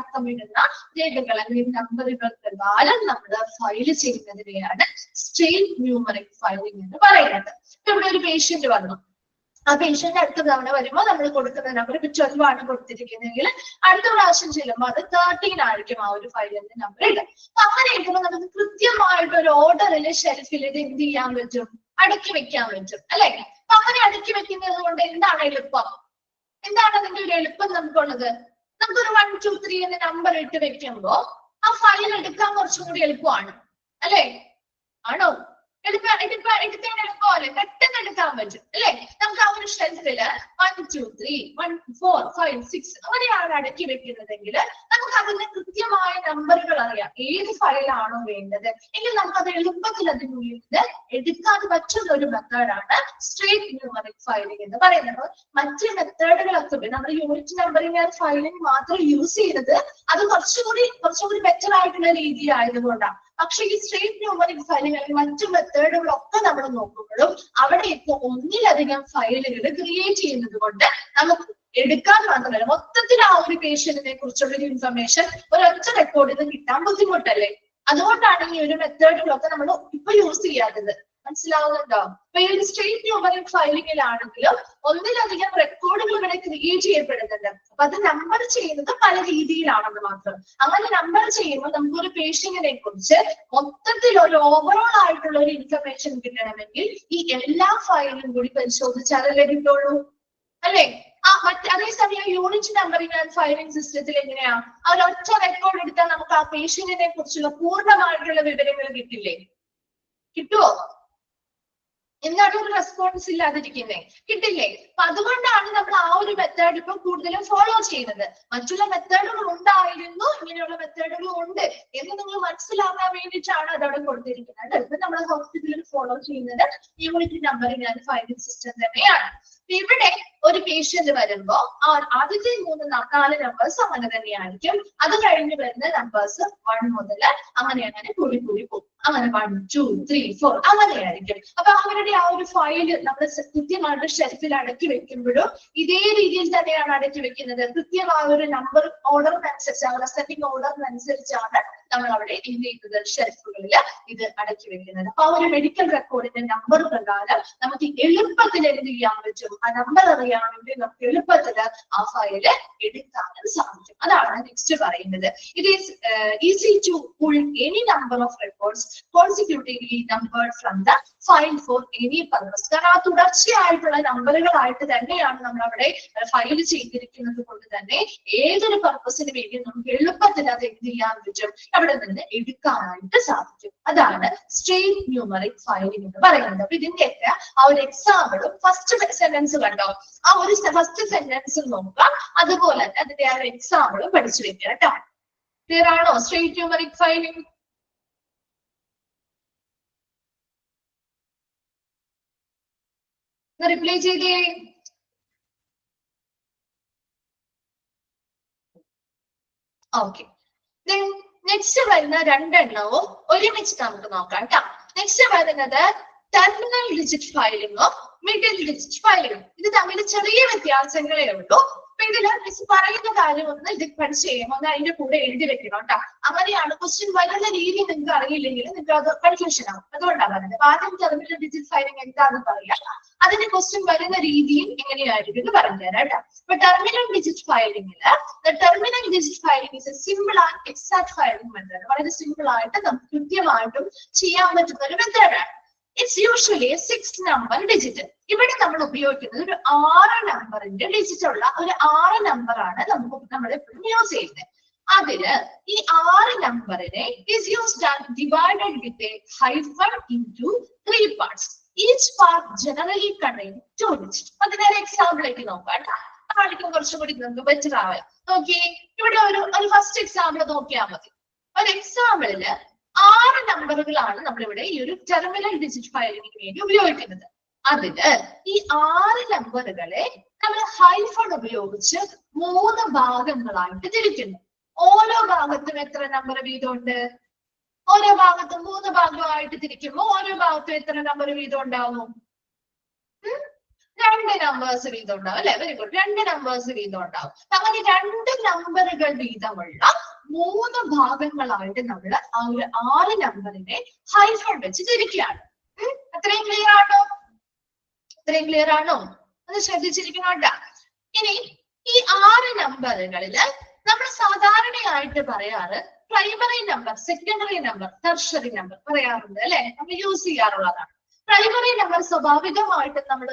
അക്കമിടുന്ന രേഖകൾ അല്ലെങ്കിൽ നമ്പറുകൾ പ്രകാരം നമ്മൾ ഫയൽ ചെയ്യുന്നതിനെയാണ് സ്ട്രേറ്റ് ന്യൂമറിക് ഫയലിംഗ് എന്ന് പറയുന്നത്. ഇവിടെ ഒരു പേഷ്യന്റ് വന്നു. ആ പേഷ്യന്റ് അടുത്ത തവണ വരുമ്പോൾ നമ്മൾ കൊടുക്കുന്ന നമ്പർ ഇപ്പൊ 12 ആണ് കൊടുത്തിരിക്കുന്നതെങ്കിൽ അടുത്ത പ്രാവശ്യം ചെല്ലുമ്പോൾ അത് 13 ആയിരിക്കും ആ ഒരു ഫയലിന്റെ നമ്പർ ഇടുക. അപ്പൊ അങ്ങനെ ഇടുമ്പോൾ നമുക്ക് കൃത്യമായിട്ട് ഒരു ഓർഡറിൽ ഷെൽഫിൽ ഇത് എന്ത് ചെയ്യാൻ പറ്റും, അടുക്കി വെക്കാൻ പറ്റും അല്ലെ. അപ്പൊ അങ്ങനെ അടുക്കി വെക്കുന്നത് കൊണ്ട് എന്താണ് എളുപ്പം, എന്താണ് അതിന്റെ ഒരു എളുപ്പം നമുക്കുള്ളത്? നമുക്കൊരു 1 2 3 എന്ന നമ്പർ ഇട്ട് വെക്കുമ്പോ ആ ഫയൽ എടുക്കാൻ കുറച്ചും കൂടി എളുപ്പമാണ് അല്ലെ. ആണോ? എടുക്കാൻ എളുപ്പമല്ലേ, പെട്ടെന്ന് എടുക്കാൻ പറ്റും അല്ലെ. നമുക്ക് ആ ഒരു ഷെൽഫില് 1 2 3 1 4 5 6 അങ്ങനെയാണ് അടുക്കി വെക്കുന്നതെങ്കിൽ നമുക്ക് അതിന്റെ കൃത്യമായ നമ്പറുകൾ അറിയാം. ഏത് ഫയലാണോ വേണ്ടത് എങ്കിൽ നമുക്ക് അത് എളുപ്പത്തിൽ അതിനുള്ളിൽ നിന്ന് എടുക്കാൻ പറ്റുന്ന ഒരു മെത്തേഡാണ് സ്ട്രേറ്റ് ന്യൂമറിക് ഫയലിംഗ് എന്ന് പറയുന്നത്. മറ്റ് മെത്തേഡുകളൊക്കെ നമ്മൾ യൂണിറ്റ് നമ്പറിംഗ് ഫയലിംഗ് മാത്രം യൂസ് ചെയ്തത് അത് കുറച്ചുകൂടി ബെറ്റർ ആയിട്ടുള്ള രീതി ആയതുകൊണ്ടാണ്. പക്ഷെ ഈ സ്ട്രേറ്റ് ന്യൂമറിക് ഫയലിംഗ് അല്ലെങ്കിൽ മറ്റു മെത്തേഡുകളൊക്കെ നമ്മൾ നോക്കുമ്പോഴും അവിടെ ഇപ്പോൾ ഒന്നിലധികം ഫയലുകൾ ക്രിയേറ്റ് ചെയ്യുന്നത് കൊണ്ട് നമുക്ക് എടുക്കാൻ മാത്രമല്ല മൊത്തത്തിൽ ആ ഒരു പേഷ്യന്റിനെ കുറിച്ചുള്ള ഒരു ഇൻഫർമേഷൻ ഒരൊറ്റ റെക്കോർഡിൽ നിന്ന് കിട്ടാൻ ബുദ്ധിമുട്ടല്ലേ. അതുകൊണ്ടാണ് ഈ ഒരു മെത്തേഡുകളൊക്കെ നമ്മൾ ഇപ്പൊ യൂസ് ചെയ്യാത്തത്. മനസ്സിലാവുന്നുണ്ടോ? അപ്പൊ ഈ ഒരു സ്ട്രേറ്റ് ന്യൂമറിക് ഫയലിംഗിലാണെങ്കിലും ഒന്നിലധികം റെക്കോർഡുകൾ ഇവിടെ ക്രിയേറ്റ് ചെയ്യപ്പെടുന്നുണ്ട്. അപ്പൊ അത് നമ്പർ ചെയ്യുന്നത് പല രീതിയിലാണെന്ന് മാത്രം. അങ്ങനെ നമ്പർ ചെയ്യുമ്പോൾ നമുക്കൊരു പേഷ്യന്റിനെ കുറിച്ച് മൊത്തത്തിൽ ഒരു ഓവറോൾ ആയിട്ടുള്ള ഒരു ഇൻഫർമേഷൻ കിട്ടണമെങ്കിൽ ഈ എല്ലാ ഫയലും കൂടി പരിശോധിച്ചാലല്ലേ കിട്ടുള്ളൂ അല്ലെ. അതേസമയം യൂണിറ്റ് നമ്പറിംഗ് ആൻഡ് ഫയലിംഗ് സിസ്റ്റത്തിൽ എങ്ങനെയാ, ആ ഒരു ഒറ്റ റെക്കോർഡ് എടുത്താൽ നമുക്ക് ആ പേഷ്യന്റിനെ കുറിച്ചുള്ള പൂർണ്ണമായിട്ടുള്ള വിവരങ്ങൾ കിട്ടില്ലേ? കിട്ടുവോ? എന്താണ് ഒരു റെസ്പോൺസ് ഇല്ലാതിരിക്കുന്നേ? കിട്ടില്ലേ? അപ്പൊ അതുകൊണ്ടാണ് നമ്മൾ ആ ഒരു മെത്തേഡ് ഇപ്പൊ കൂടുതലും ഫോളോ ചെയ്യുന്നത്. മറ്റുള്ള മെത്തേഡുകൾ ഉണ്ടായിരുന്നു, ഇങ്ങനെയുള്ള മെത്തേഡുകൾ ഉണ്ട് എന്ന് നിങ്ങൾ മനസ്സിലാക്കാൻ വേണ്ടിയിട്ടാണ് അതവിടെ കൊടുത്തിരിക്കുന്നത്. ഇപ്പൊ നമ്മൾ ഹോസ്പിറ്റലിൽ ഫോളോ ചെയ്യുന്നത് unit numbering and filing system തന്നെയാണ്. ഇവിടെ ഒരു പേഷ്യന്റ് വരുമ്പോ ആദ്യത്തെ 3 4 നമ്പേഴ്സ് അങ്ങനെ തന്നെയായിരിക്കും. അത് കഴിഞ്ഞ് വരുന്ന നമ്പേഴ്സ് 1 മുതൽ അങ്ങനെ കൂടി പോകും. അങ്ങനെ 1 2 3 4 അങ്ങനെയായിരിക്കും. അപ്പൊ അവരുടെ ആ ഒരു ഫയല് നമ്മൾ കൃത്യമായിട്ട് ഷെൽഫിൽ അടക്കി വെക്കുമ്പോഴും ഇതേ രീതിയിൽ തന്നെയാണ് അടക്കി വെക്കുന്നത്. കൃത്യമായ ഒരു നമ്പർ ഓർഡറിനനുസരിച്ച് അവരുടെ സെറ്റിംഗ് ഓർഡറിനനുസരിച്ചാണ് നമ്മൾ അവിടെ എന്ത് ചെയ്യുന്നത്, ഷെൽഫുകളിൽ ഇത് അടക്കി വെക്കുന്നത്. അപ്പൊ ആ ഒരു മെഡിക്കൽ റെക്കോർഡിന്റെ നമ്പർ പ്രകാരം നമുക്ക് എളുപ്പത്തിൽ എന്ത് ചെയ്യാൻ പറ്റും, ആ നമ്പർ അറിയാമെങ്കിൽ നമുക്ക് എളുപ്പത്തിൽ ആ ഫയല് എടുക്കാനും സാധിക്കും. അതാണ് നെക്സ്റ്റ് പറയുന്നത്. It is easy to pull any number of records consecutively numbered from the file for any purpose. കാരണം ആ തുടർച്ചയായിട്ടുള്ള നമ്പറുകളായിട്ട് തന്നെയാണ് നമ്മൾ അവിടെ ഫയൽ ചെയ്തിരിക്കുന്നത് കൊണ്ട് തന്നെ ഏതൊരു പർപ്പസിന് വേണ്ടി നമുക്ക് എളുപ്പത്തിൽ അത് എന്ത് ചെയ്യാൻ പറ്റും, അവിടെ നിന്ന് എടുക്കാനായിട്ട് സാധിക്കും. അതാണ് സ്ട്രേറ്റ് ന്യൂമറിക് ഫയലിംഗ് എന്ന് പറയുന്നത്. അപ്പൊ ഇതിന്റെയൊക്കെ ആ ഒരു എക്സാമ്പിളും ഫസ്റ്റ് സെന്റൻസ് കണ്ടോ, ആ ഒരു ഫസ്റ്റ് സെന്റൻസ് നോക്കുക, അതുപോലെ തന്നെ അതിന്റെ ആ ഒരു എക്സാമ്പിളും പഠിച്ചു വെക്കുക കേട്ടോ. ക്ലിയർ ആണോ സ്ട്രേറ്റ് ന്യൂമറിക് ഫയലിംഗ്? റിപ്ലൈ ചെയ്തേ. ഓക്കെ, നെക്സ്റ്റ് വരുന്ന 2 എണ്ണവും ഒരുമിച്ച് നമുക്ക് നോക്കാം കേട്ടോ. നെക്സ്റ്റ് വരുന്നത് ടെർമിനൽ ഡിജിറ്റ് ഫയലിംഗും മിഡിൽ ഡിജിറ്റ് ഫയലിംഗും. ഇത് തമ്മിൽ ചെറിയ വ്യത്യാസങ്ങളേ ഉള്ളൂ. അപ്പൊ ഇതില് മിസ് പറയുന്ന കാര്യം ഒന്ന് ഇത് പഠിച്ചു കഴിയുമ്പോൾ ഒന്ന് അതിന്റെ കൂടെ എഴുതി വെക്കണം കേട്ടോ. അങ്ങനെയാണ് ക്വസ്റ്റ്യൻ വരുന്ന രീതി നിങ്ങൾക്ക് അറിയില്ലെങ്കിൽ നിങ്ങൾക്ക് അത് കൺഫ്യൂഷൻ ആവും. അതുകൊണ്ടാണ് പറയുന്നത്. ആദ്യം ടെർമിനൽ ഡിജിറ്റ് ഫയലിംഗ് എന്താണെന്ന് പറയാം, അതിന്റെ ക്വസ്റ്റ്യൻ വരുന്ന രീതിയും എങ്ങനെയായിരിക്കും എന്ന് പറഞ്ഞുതരാം കേട്ടോ. അപ്പൊ ടെർമിനൽ ഡിജിറ്റ് ഫയലിംഗില് terminal digit filing is a simple and exact filing method. വളരെ സിമ്പിൾ ആയിട്ട് നമുക്ക് കൃത്യമായിട്ടും ചെയ്യാൻ പറ്റുന്ന ഒരു മെത്തേഡാണ്. It's usually 6 number digit. ഇവിടെ നമ്മൾ ഉപയോഗിക്കുന്നത് ഒരു 6 നമ്പറിന്റെ ഡിജിറ്റ് ഉള്ള ഒരു 6 നമ്പറാണ് നമ്മൾ എപ്പോഴും യൂസ് ചെയ്യുന്നത്. അതില് ഈ 6 നമ്പറിനെ is used and divided with a hyphen into 3 parts. Each which part generally contain 2 digits? അതിനൊരു എക്സാമ്പിളേക്ക് നോക്കാം കേട്ടോ. കാണിക്കും കുറച്ചും കൂടി നമുക്ക് ബെറ്റർ ആവാം. നോക്കിയേ, ഇവിടെ ഒരു ഫസ്റ്റ് എക്സാമ്പിൾ നോക്കിയാൽ മതി. ഒരു എക്സാമ്പിളില് 6 നമ്പറുകളാണ് നമ്മളിവിടെ ഈ ഒരു ടെർമിനൽ ഡിജിറ്റ് ഫയലിംഗിന് വേണ്ടി ഉപയോഗിക്കുന്നത്. അതില് ഈ 6 നമ്പറുകളെ നമ്മൾ ഹൈഫൺ ഉപയോഗിച്ച് 3 ഭാഗങ്ങളായിട്ട് തിരിക്കുന്നു. ഓരോ ഭാഗത്തും എത്ര നമ്പർ വീതമുണ്ട്? ഓരോ ഭാഗത്തും 3 ഭാഗമായിട്ട് തിരിക്കുമ്പോൾ ഓരോ ഭാഗത്തും എത്ര നമ്പർ വീതം ഉണ്ടാവും? 2 നമ്പേഴ്സ് വീതം ഉണ്ടാവും അല്ലെ? Very good. 2 നമ്പേഴ്സ് വീതം ഉണ്ടാവും. അങ്ങനെ 2 നമ്പറുകൾ വീതമുള്ള 3 ഭാഗങ്ങളായിട്ട് നമ്മൾ ആ ഒരു 6 നമ്പറിനെ ഹൈഫൺ വെച്ച് തിരിക്കുകയാണ്. അത്രയും ക്ലിയർ ആണോ? ഇത്രയും ക്ലിയർ ആണോ? അത് ശ്രദ്ധിച്ചിരിക്കണോട്ടാ. ഇനി ഈ 6 നമ്പറുകളില് നമ്മൾ സാധാരണയായിട്ട് പറയാറ് primary number, secondary number, tertiary number പറയാറുണ്ട് അല്ലെ? നമ്മൾ യൂസ് ചെയ്യാറുള്ളതാണ്. പ്രൈമറി നമ്പർ സ്വാഭാവികമായിട്ട് നമ്മൾ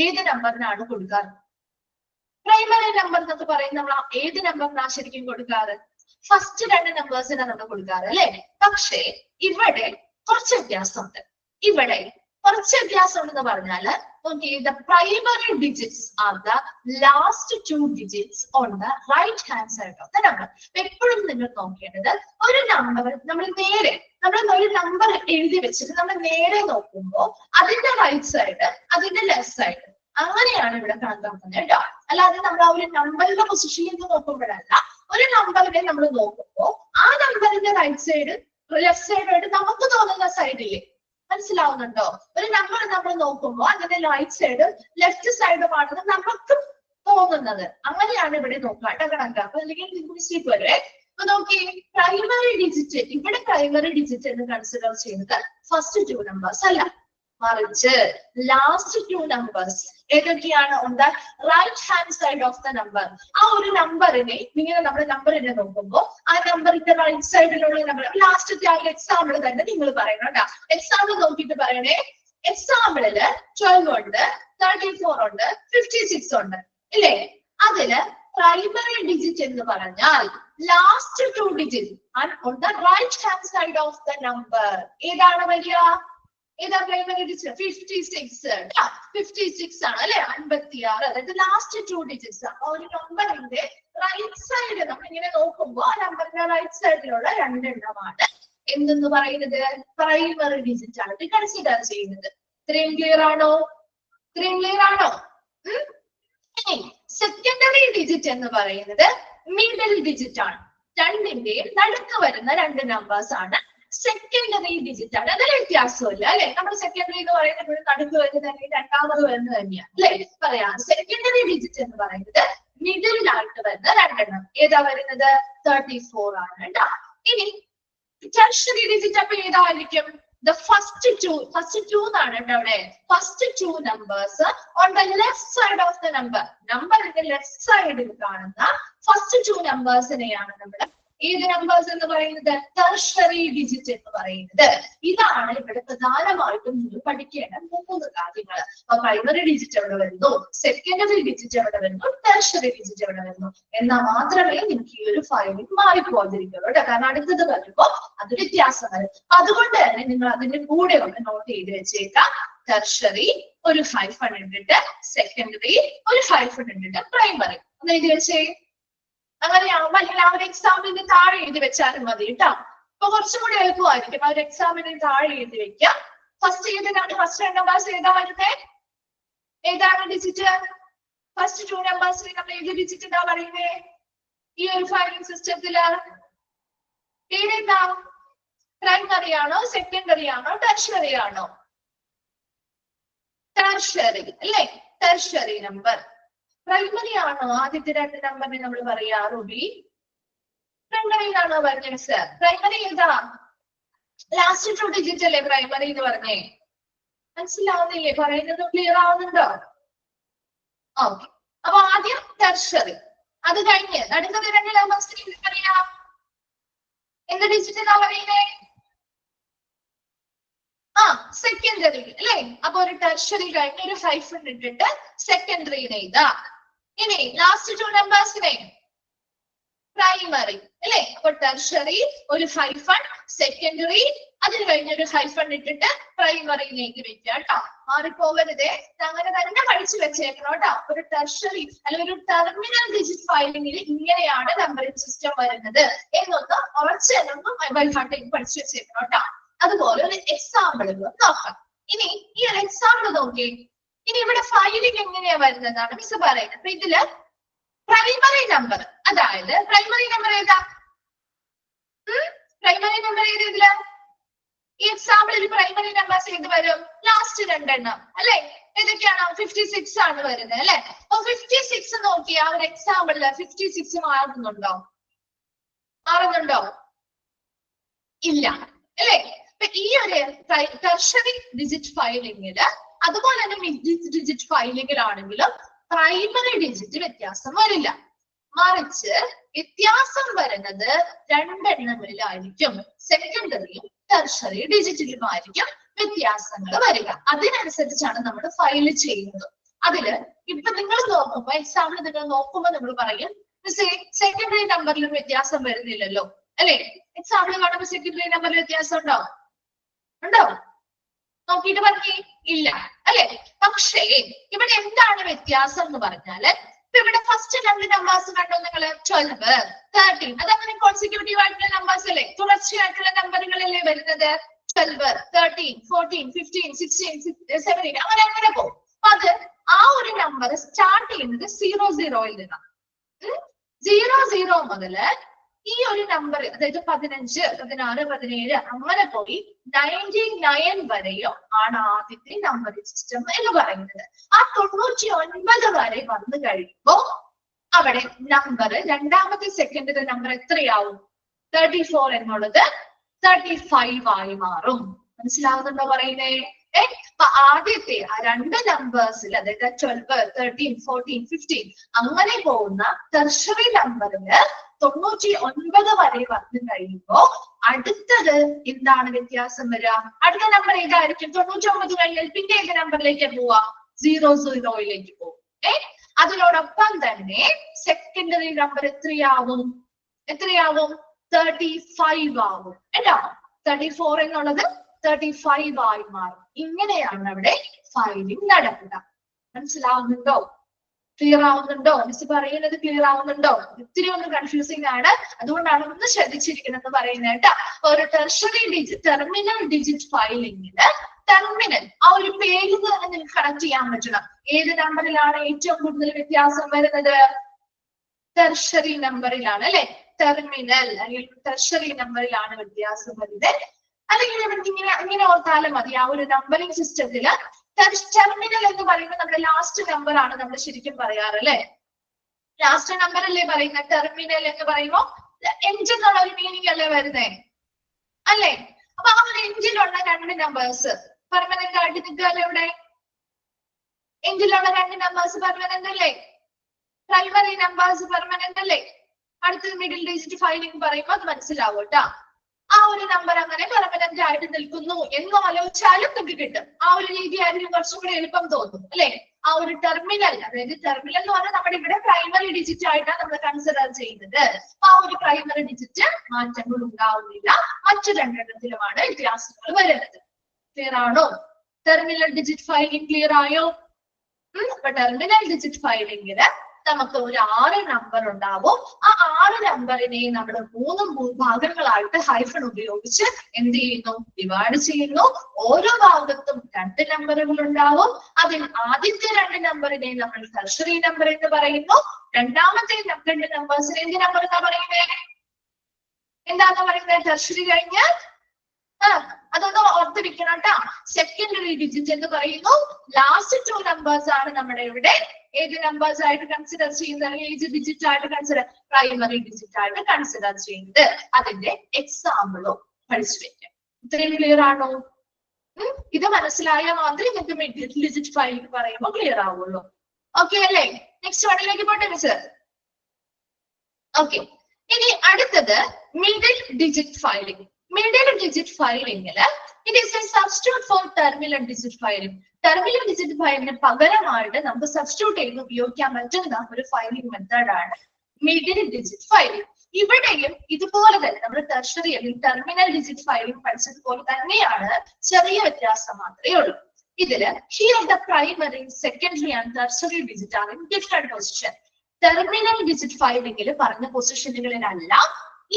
ഏത് നമ്പറിനാണ് കൊടുക്കാറ്? പ്രൈമറി നമ്പർ എന്നൊക്കെ പറയുന്നത് നമ്മൾ ഏത് നമ്പറിനാ ശരിക്കും കൊടുക്കാറ്? ഫസ്റ്റ് 2 നമ്പേഴ്സിനാണ് നമ്മൾ കൊടുക്കാറ് അല്ലെ? പക്ഷേ ഇവിടെ കുറച്ച് വ്യത്യാസമുണ്ട്. ഇവിടെ കുറച്ച് വ്യത്യാസം ഉണ്ടെന്ന് പറഞ്ഞാല് the primary digits are the last 2 digits on the right hand side of the number. എപ്പോഴും നിങ്ങൾ നോക്കേണ്ടത് ഒരു നമ്പർ നമ്മൾ ഒരു നമ്പർ എഴുതി വെച്ചിട്ട് നമ്മൾ നേരെ നോക്കുമ്പോൾ അതിന്റെ റൈറ്റ് സൈഡ് അതിന്റെ ലെഫ്റ്റ് സൈഡ് അങ്ങനെയാണ് ഇവിടെ കണക്കാക്കുന്നത് കേട്ടോ. അല്ലാതെ നമ്മൾ ആ ഒരു നമ്പറിന്റെ പൊസിഷനിൽ നിന്ന് നോക്കുമ്പോഴല്ല, ഒരു നമ്പറിനെ നമ്മൾ നോക്കുമ്പോൾ ആ നമ്പറിന്റെ റൈറ്റ് സൈഡ് ലെഫ്റ്റ് സൈഡായിട്ട് നമുക്ക് തോന്നുന്ന സൈഡില്ലേ? മനസ്സിലാവുന്നുണ്ടോ? ഒരു നമ്പർ നമ്മൾ നോക്കുമ്പോൾ അതിന്റെ റൈറ്റ് സൈഡും ലെഫ്റ്റ് സൈഡുമാണെന്ന് നമുക്ക് തോന്നുന്നത്. അങ്ങനെയാണ് ഇവിടെ നോക്കാട്ടെ കണക്കാക്കുക. അല്ലെങ്കിൽ മിസ്റ്റേക്ക് വരുവേ. അപ്പൊ നോക്കി, പ്രൈമറി ഡിജിറ്റ്, ഇവിടെ പ്രൈമറി ഡിജിറ്റ് എന്ന് കൺസിഡർ ചെയ്യുന്നത് ഫസ്റ്റ് 2 നമ്പേഴ്സ് അല്ല, മറിച്ച് ലാസ്റ്റ് 2 നമ്പേഴ്സ് ഏതൊക്കെയാണ്? On the right hand side of the number. ആ ഒരു നമ്പറിനെ ഇങ്ങനെ നമ്മുടെ നമ്പറിനെ നോക്കുമ്പോൾ ആ നമ്പറിന്റെ റൈറ്റ് സൈഡിലുള്ള നമ്പർ, ലാസ്റ്റത്തെ ആ എക്സാമ്പിൾ തന്നെ നിങ്ങൾ പറയണം കേട്ടോ. എക്സാമ്പിൾ നോക്കിയിട്ട് പറയണേ. എക്സാമ്പിളില് 12 ഉണ്ട്, 34 ഉണ്ട്, 56 ഉണ്ട് ഇല്ലേ? അതില് പ്രൈമറി ഡിജിറ്റ് എന്ന് പറഞ്ഞാൽ last 2 digit on the right hand side of the number ഏതാണ് വരിക? ഏതാ പ്രൈമറി ഡിജിറ്റ്? 56 ആണ് അല്ലെ? 56. അതായത് ലാസ്റ്റ് 2 ഡിജിറ്റ്സ്. ആ ഒരു നമ്പറിന്റെ റൈറ്റ് സൈഡ് നമ്മൾ ഇങ്ങനെ നോക്കുമ്പോൾ ആ നമ്പറിന്റെ റൈറ്റ് സൈഡിലുള്ള 2 എണ്ണമാണ് എന്തെന്ന് പറയുന്നത്? പ്രൈമറി ഡിജിറ്റ് ആയിട്ട് കൺസിഡർ ചെയ്യുന്നത്. ഇത്രയും ക്ലിയർ ആണോ? ഇത്രയും ക്ലിയർ ആണോ? സെക്കൻഡറി ഡിജിറ്റ് എന്ന് പറയുന്നത് മിഡിൽ ഡിജിറ്റ് ആണ്. രണ്ടിന്റെയും നടുക്ക് വരുന്ന 2 നമ്പേഴ്സ് ആണ് സെക്കൻഡറി ഡിജിറ്റ് ആണ്. അതിൽ വ്യത്യാസമില്ല അല്ലെ? നമ്മൾ സെക്കൻഡറി എന്ന് പറയുന്നത് നടുക്ക് വരുന്നത് അല്ലെങ്കിൽ രണ്ടാമത് വരുന്നത് തന്നെയാണ് അല്ലെ? പറയാം. സെക്കൻഡറി ഡിജിറ്റ് എന്ന് പറയുന്നത് മിഡിലായിട്ട് വരുന്ന 2 എണ്ണം. ഏതാ വരുന്നത്? 34 ആണ് കേട്ടോ. ഇനി ടെർഷറി ഡിജിറ്റ് അപ്പൊ ഏതായിരിക്കും? The first two എന്നാണ് കേട്ടോ അവിടെ. First 2 numbers on the left side of the number. നമ്പറിന്റെ ലെഫ്റ്റ് സൈഡിൽ കാണുന്ന ഫസ്റ്റ് 2 നമ്പേഴ്സിനെയാണ് നമ്മൾ ഏത് നമ്പേഴ്സ് എന്ന് പറയുന്നത്? ടെർഷറി ഡിജിറ്റ് എന്ന് പറയുന്നത്. ഇതാണ് ഇവിടെ പ്രധാനമായിട്ടും നിങ്ങൾ പഠിക്കേണ്ട 3 കാര്യങ്ങൾ. അപ്പൊ പ്രൈമറി ഡിജിറ്റ് എവിടെ വരുന്നു, സെക്കൻഡറി ഡിജിറ്റ് എവിടെ വരുന്നു, ടെർഷറി ഡിജിറ്റ് എവിടെ വരുന്നു എന്നാൽ മാത്രമേ നിങ്ങൾക്ക് ഈ ഒരു ഫയലിംഗ് മാറിപ്പോകാതിരിക്കുള്ളൂ കേട്ടോ. കാരണം അടുത്തത് വരുമ്പോൾ അത് വ്യത്യാസം വരും. അതുകൊണ്ട് തന്നെ നിങ്ങൾ അതിന്റെ കൂടെ ഒന്ന് നോട്ട് ചെയ്ത് വെച്ചേക്കാം. ടെർഷറി ഒരു 500 ഇട്ട്, സെക്കൻഡറി ഒരു 500 ഇട്ട്, പ്രൈമറി ഒന്ന് എഴുതി വെച്ചേ. അങ്ങനെയാവുമ്പോ അല്ലെങ്കിൽ ആ ഒരു എക്സാമിന് താഴെ എഴുതി വെച്ചാലും മതി കേട്ടോ. അപ്പൊ കുറച്ചും കൂടി എളുപ്പമായിരിക്കും. ആ ഒരു എക്സാമിന് താഴെ എഴുതി വെക്കാം. ഫസ്റ്റ് ഏതാണ്? ഫസ്റ്റ് 2 നമ്പേഴ്സ് ഏതാ വരുന്നത്? ഏതാണ് ഡിജിറ്റ്? ഫസ്റ്റ് 2 നമ്പേഴ്സിൽ നമ്മൾ ഏത് ഡിജിറ്റ് എന്താ പറയുന്നത്? ഈ ഒരു ഫയലിംഗ് സിസ്റ്റത്തില് ഏതെന്താ? പ്രൈമറി ആണോ, സെക്കൻഡറി ആണോ, ടെർഷറി ആണോ? ടെർഷറി അല്ലേ? Tertiary number. പ്രൈമറി ആണോ ആദ്യത്തെ 2 നമ്പറിനെ നമ്മൾ പറയാ റൂബി? പ്രൈമറിയിലാണോ പറഞ്ഞത് സർ? പ്രൈമറി ഏതാ? ലാസ്റ്റ് 2 ഡിജിറ്റ് അല്ലേ പ്രൈമറി എന്ന് പറഞ്ഞേ? മനസ്സിലാവുന്നില്ലേ? പറയുന്നത് ക്ലിയർ ആവുന്നുണ്ടോ? ഓക്കെ. അപ്പൊ ആദ്യം ടെർഷറി, അത് കഴിഞ്ഞ് അടുത്തത് 2 നമ്പേഴ്സിനെ പറയാ എന്ത് ഡിജിറ്റ് എന്നാ പറയുന്നേ? സെക്കൻഡറി അല്ലേ? അപ്പൊ ഒരു ടെർഷറി കഴിഞ്ഞ് ഒരു 500 ഇട്ടിട്ട് സെക്കൻഡറിനെ ഇതാ. ഇനി ലാസ്റ്റ് 2 നമ്പേഴ്സിനെ പ്രൈമറി അല്ലേ? അപ്പൊ ടെർഷറി ഒരു 500, സെക്കൻഡറി അതിന് കഴിഞ്ഞൊരു ഹൈഫൺ ഇട്ടിട്ട് പ്രൈമറിയിലേക്ക് വെക്കുക കേട്ടോ. മാറിപ്പോകരുതേ, അങ്ങനെ തന്നെ പഠിച്ചു വെച്ചേക്കണം കേട്ടോ. ഒരു ടെർഷറി അല്ലെങ്കിൽ ഒരു ടെർമിനൽ ഡിജിറ്റ് ഫയലിംഗിൽ ഇങ്ങനെയാണ് നമ്പറിംഗ് സിസ്റ്റം വരുന്നത് എന്നൊന്ന് ഉറച്ചെന്നൊന്നും ബൈ ഹാർട്ടിൽ പഠിച്ചു വെച്ചേക്കണം കേട്ടോ. അതുപോലെ ഒരു എക്സാമ്പിൾ നോക്കാം. ഇനി ഈ ഒരു എക്സാമ്പിൾ നോക്കി. ഇനി ഇവിടെ ഫയലിംഗ് എങ്ങനെയാ വരുന്നതാണ് മിസ് പറയുന്നത്. അപ്പൊ ഇതില് പ്രൈമറി നമ്പർ, അതായത് പ്രൈമറി നമ്പർ ഏതാ? പ്രൈമറി നമ്പർ ഏത്? ഇതില് ഈ എക്സാമ്പിളിൽ പ്രൈമറി നമ്പേഴ്സ് ഏത് വരും? ലാസ്റ്റ് രണ്ടെണ്ണം അല്ലെ? ഏതൊക്കെയാണ്? 56 ആണ് വരുന്നത് അല്ലെ? അപ്പൊ 56 നോക്കി ആ ഒരു എക്സാമ്പിളില് 56 മാറുന്നുണ്ടോ? മാറുന്നുണ്ടോ? ഇല്ല അല്ലെ? അപ്പൊ ഈ ഒരു ടെർഷറി ഡിജിറ്റ് ഫയലിംഗില് അതുപോലെ തന്നെ മിഡ് ഡിജിറ്റ് ഫയലിംഗിലാണെങ്കിലും പ്രൈമറി ഡിജിറ്റ് വ്യത്യാസം വരില്ല. മറിച്ച് വ്യത്യാസം വരുന്നത് രണ്ടെണ്ണങ്ങളിലായിരിക്കും. സെക്കൻഡറിയും ടെർഷറി ഡിജിറ്റിലുമായിരിക്കും വ്യത്യാസങ്ങൾ വരിക. അതിനനുസരിച്ചാണ് നമ്മൾ ഫയൽ ചെയ്യുന്നത്. അതില് ഇപ്പൊ നിങ്ങൾ നോക്കുമ്പോ എക്സാമ്പിൾ നിങ്ങൾ നോക്കുമ്പോ നിങ്ങൾ പറയും സെക്കൻഡറി നമ്പറിലും വ്യത്യാസം വരുന്നില്ലല്ലോ അല്ലെ? എക്സാമ്പിൾ കാണുമ്പോ സെക്കൻഡറി നമ്പറിൽ വ്യത്യാസം ഉണ്ടോ? ഉണ്ടോ? നോക്കിയിട്ട് പറഞ്ഞേ ഇല്ല അല്ലെ? പക്ഷേ ഇവിടെ എന്താണ് വ്യത്യാസം എന്ന് പറഞ്ഞാല് ഇവിടെ ഫസ്റ്റ് രണ്ട് നമ്പേഴ്സ് കണ്ടോ നിങ്ങള്? 12, 13. അതങ്ങനെ കോൺസിക്യൂട്ടീവ് ആയിട്ടുള്ള നമ്പേഴ്സ് അല്ലേ? തുടർച്ചയായിട്ടുള്ള നമ്പറുകളല്ലേ വരുന്നത്? 12, 13, 14, 15, 16, 17 അങ്ങനെ പോകും. അപ്പൊ അത് ആ ഒരു നമ്പർ സ്റ്റാർട്ട് ചെയ്യുന്നത് 00 നിന്നാണ്. 00 മുതല് ഈ ഒരു നമ്പർ, അതായത് 15, 16, 17 അങ്ങനെ പോയി 99 വരെയോ ആണ് ആദ്യത്തെ നമ്പറിംഗ് സിസ്റ്റം എന്ന് പറയുന്നത്. ആ 99 വരെ വന്നു കഴിയുമ്പോ അവിടെ നമ്പർ രണ്ടാമത്തെ സെക്കൻഡിലെ നമ്പർ എത്രയാവും? 34 എന്നുള്ളത് 35 ആയി മാറും. മനസ്സിലാവുന്നുണ്ടോ പറയുന്നേ? അപ്പൊ ആദ്യത്തെ ആ രണ്ട് നമ്പേഴ്സിൽ, അതായത് 12, 13, 14, 15 അങ്ങനെ പോകുന്ന ടെർഷറി നമ്പറിന് 99 വരെ വന്നു കഴിയുമ്പോ അടുത്തത് എന്താണ് വ്യത്യാസം വരിക? അടുത്ത നമ്പർ ഏതായിരിക്കും? 99 കഴിഞ്ഞാൽ പിന്നെ ഏത് നമ്പറിലേക്ക് പോവാ? 00യിലേക്ക് പോകും. അതിനോടൊപ്പം തന്നെ സെക്കൻഡറി നമ്പർ എത്രയാവും? 35 ആവും കേട്ടോ. 34 എന്നുള്ളത് 35 ആയി മാറും. ഇങ്ങനെയാണ് അവിടെ ഫയലിംഗ് നടക്കുക. മനസ്സിലാവുന്നുണ്ടോ? ക്ലിയർ ആവുന്നുണ്ടോ? മിസ് പറയുന്നത് ക്ലിയർ ആവുന്നുണ്ടോ? ഇത്തിരി ഒന്ന് കൺഫ്യൂസിംഗ് ആണ്, അതുകൊണ്ടാണ് ഒന്ന് ശ്രദ്ധിച്ചിരിക്കണം എന്ന് പറയുന്നത് കേട്ടോ. ഒരു ടെർഷറി ടെർമിനൽ ഡിജിറ്റ് ഫയലിംഗില് ടെർമിനൽ ആ ഒരു പേരിൽ തന്നെ നിങ്ങൾക്ക് കണക്ട് ചെയ്യാൻ പറ്റണം. ഏത് നമ്പറിലാണ് ഏറ്റവും കൂടുതൽ വ്യത്യാസം വരുന്നത്? ടെർഷറി നമ്പറിലാണ് അല്ലെ? ടെർമിനൽ അല്ലെങ്കിൽ ടെർഷറി നമ്പറിലാണ് വ്യത്യാസം വരുന്നത്. അല്ലെങ്കിൽ ഇവിടെ ഇങ്ങനെ ഓർത്താലും മതി. ആ ഒരു നമ്പറിംഗ് സിസ്റ്റത്തില് ടെർമിനൽ എന്ന് പറയുമ്പോൾ നമ്മുടെ ലാസ്റ്റ് നമ്പർ ആണ് നമ്മൾ ശരിക്കും പറയാറ് അല്ലെ? ലാസ്റ്റ് നമ്പർ അല്ലേ പറയുന്നത്? ടെർമിനൽ എന്ന് പറയുമ്പോ എൻഡ് എന്നുള്ള ഒരു മീനിങ് അല്ലേ വരുന്നേ അല്ലെ? അപ്പൊ ആ ഒരു എൻഡിലുള്ള രണ്ട് നമ്പേഴ്സ് പെർമനന്റ് ആയിട്ട് നിൽക്കാല്ലേ? ഇവിടെ എൻഡിലുള്ള രണ്ട് നമ്പേഴ്സ് പെർമനന്റ് അല്ലേ? പ്രൈമറി നമ്പേഴ്സ് പെർമനന്റ് അല്ലേ? അടുത്ത മിഡിൽ ഡിജിറ്റ് ഫയലിംഗ് പറയുമ്പോൾ അത് മനസ്സിലാവും കേട്ടോ. ആ ഒരു നമ്പർ അങ്ങനെ പെർമനന്റ് ആയിട്ട് നിൽക്കുന്നു എന്ന് ആലോചിച്ചാലും നിങ്ങൾക്ക് കിട്ടും. ആ ഒരു രീതി ആയിരിക്കും കുറച്ചും കൂടി എളുപ്പം തോന്നും അല്ലെ? ആ ഒരു ടെർമിനൽ, അതായത് ടെർമിനൽ എന്ന് പറഞ്ഞാൽ നമ്മുടെ ഇവിടെ പ്രൈമറി ഡിജിറ്റ് ആയിട്ടാണ് നമ്മൾ കൺസിഡർ ചെയ്യുന്നത്. ആ ഒരു പ്രൈമറി ഡിജിറ്റ് മാറ്റങ്ങൾ ഉണ്ടാവുന്നില്ല. മറ്റു രണ്ടെണ്ണത്തിലുമാണ് വ്യത്യാസങ്ങൾ വരുന്നത്. ക്ലിയർ ആണോ? ടെർമിനൽ ഡിജിറ്റ് ഫയലിംഗ് ക്ലിയർ ആയോ? അപ്പൊ ടെർമിനൽ ഡിജിറ്റ് ഫയലിംഗില് നമുക്ക് ഒരു 6 നമ്പർ ഉണ്ടാവും. ആ 6 നമ്പറിനെ നമ്മൾ 3 ഭാഗങ്ങളായിട്ട് ഹൈഫൺ ഉപയോഗിച്ച് എന്ത് ചെയ്യുന്നു? ഡിവൈഡ് ചെയ്യുന്നു. ഓരോ ഭാഗത്തും 2 നമ്പറുകൾ ഉണ്ടാവും. അതിൽ ആദ്യത്തെ 2 നമ്പറിനെ നമ്മൾ ടെർഷറി നമ്പർ എന്ന് പറയുന്നു. രണ്ടാമത്തെ 2 നമ്പേഴ്സിനെ എന്ത് നമ്പർ എന്നാ പറയുന്നത്? എന്താന്ന് പറയുന്നത്? ടെർഷറി കഴിഞ്ഞ് അതൊന്ന് ഓർത്തിരിക്കണം കേട്ടോ. സെക്കൻഡറി ഡിജിറ്റ് എന്ന് പറയുന്നു. ലാസ്റ്റ് 2 നമ്പേഴ്സ് ആണ് നമ്മുടെ ഇവിടെ ഏത് നമ്പേഴ്സ് ആയിട്ട് കൺസിഡർ ചെയ്യുന്നത്? ഏത് ഡിജിറ്റ് ആയിട്ട് കൺസിഡർ? പ്രൈമറി ഡിജിറ്റ് ആയിട്ട് കൺസിഡർ ചെയ്യുന്നത്. അതിന്റെ എക്സാമ്പിളും പഠിച്ചു വെക്കാം. ഇത്രയും ക്ലിയർ ആണോ? ഇത് മനസ്സിലായാൽ മാത്രമേ നിങ്ങൾക്ക് മിഡിൽ ഡിജിറ്റ് ഫയലിംഗ് പറയുമ്പോൾ ക്ലിയർ ആവുള്ളൂ. ഓക്കെ അല്ലേ? നെക്സ്റ്റ് വണ്ണിലേക്ക് പോട്ടെ മിസ്. ഓക്കെ, ഇനി അടുത്തത് middle digit filing. Middle digit ഫയലിംഗില് it is a substitute for terminal digit filing. Terminal digit ഫയലിന് പകരമായിട്ട് നമുക്ക് സബ്സ്റ്റിറ്റ്യൂട്ട് ചെയ്ത് ഉപയോഗിക്കാൻ പറ്റുന്ന ഒരു ഫയലിംഗ് മെത്തേഡ് ആണ് മിഡിൽ ഡിജിറ്റ് ഫയലിംഗ്. ഇവിടെയും ഇതുപോലെ തന്നെ നമ്മൾ ടെർഷറി അല്ലെങ്കിൽ ടെർമിനൽ ഡിജിറ്റ് ഫയലിംഗ് പഠിച്ചതുപോലെ തന്നെയാണ്, ചെറിയ വ്യത്യാസം മാത്രമേ ഉള്ളൂ. ഇതില് here the primary, secondary and tertiary digit are in different position. Terminal digit ഫയലിംഗിൽ പറഞ്ഞ പൊസിഷനുകളിലല്ല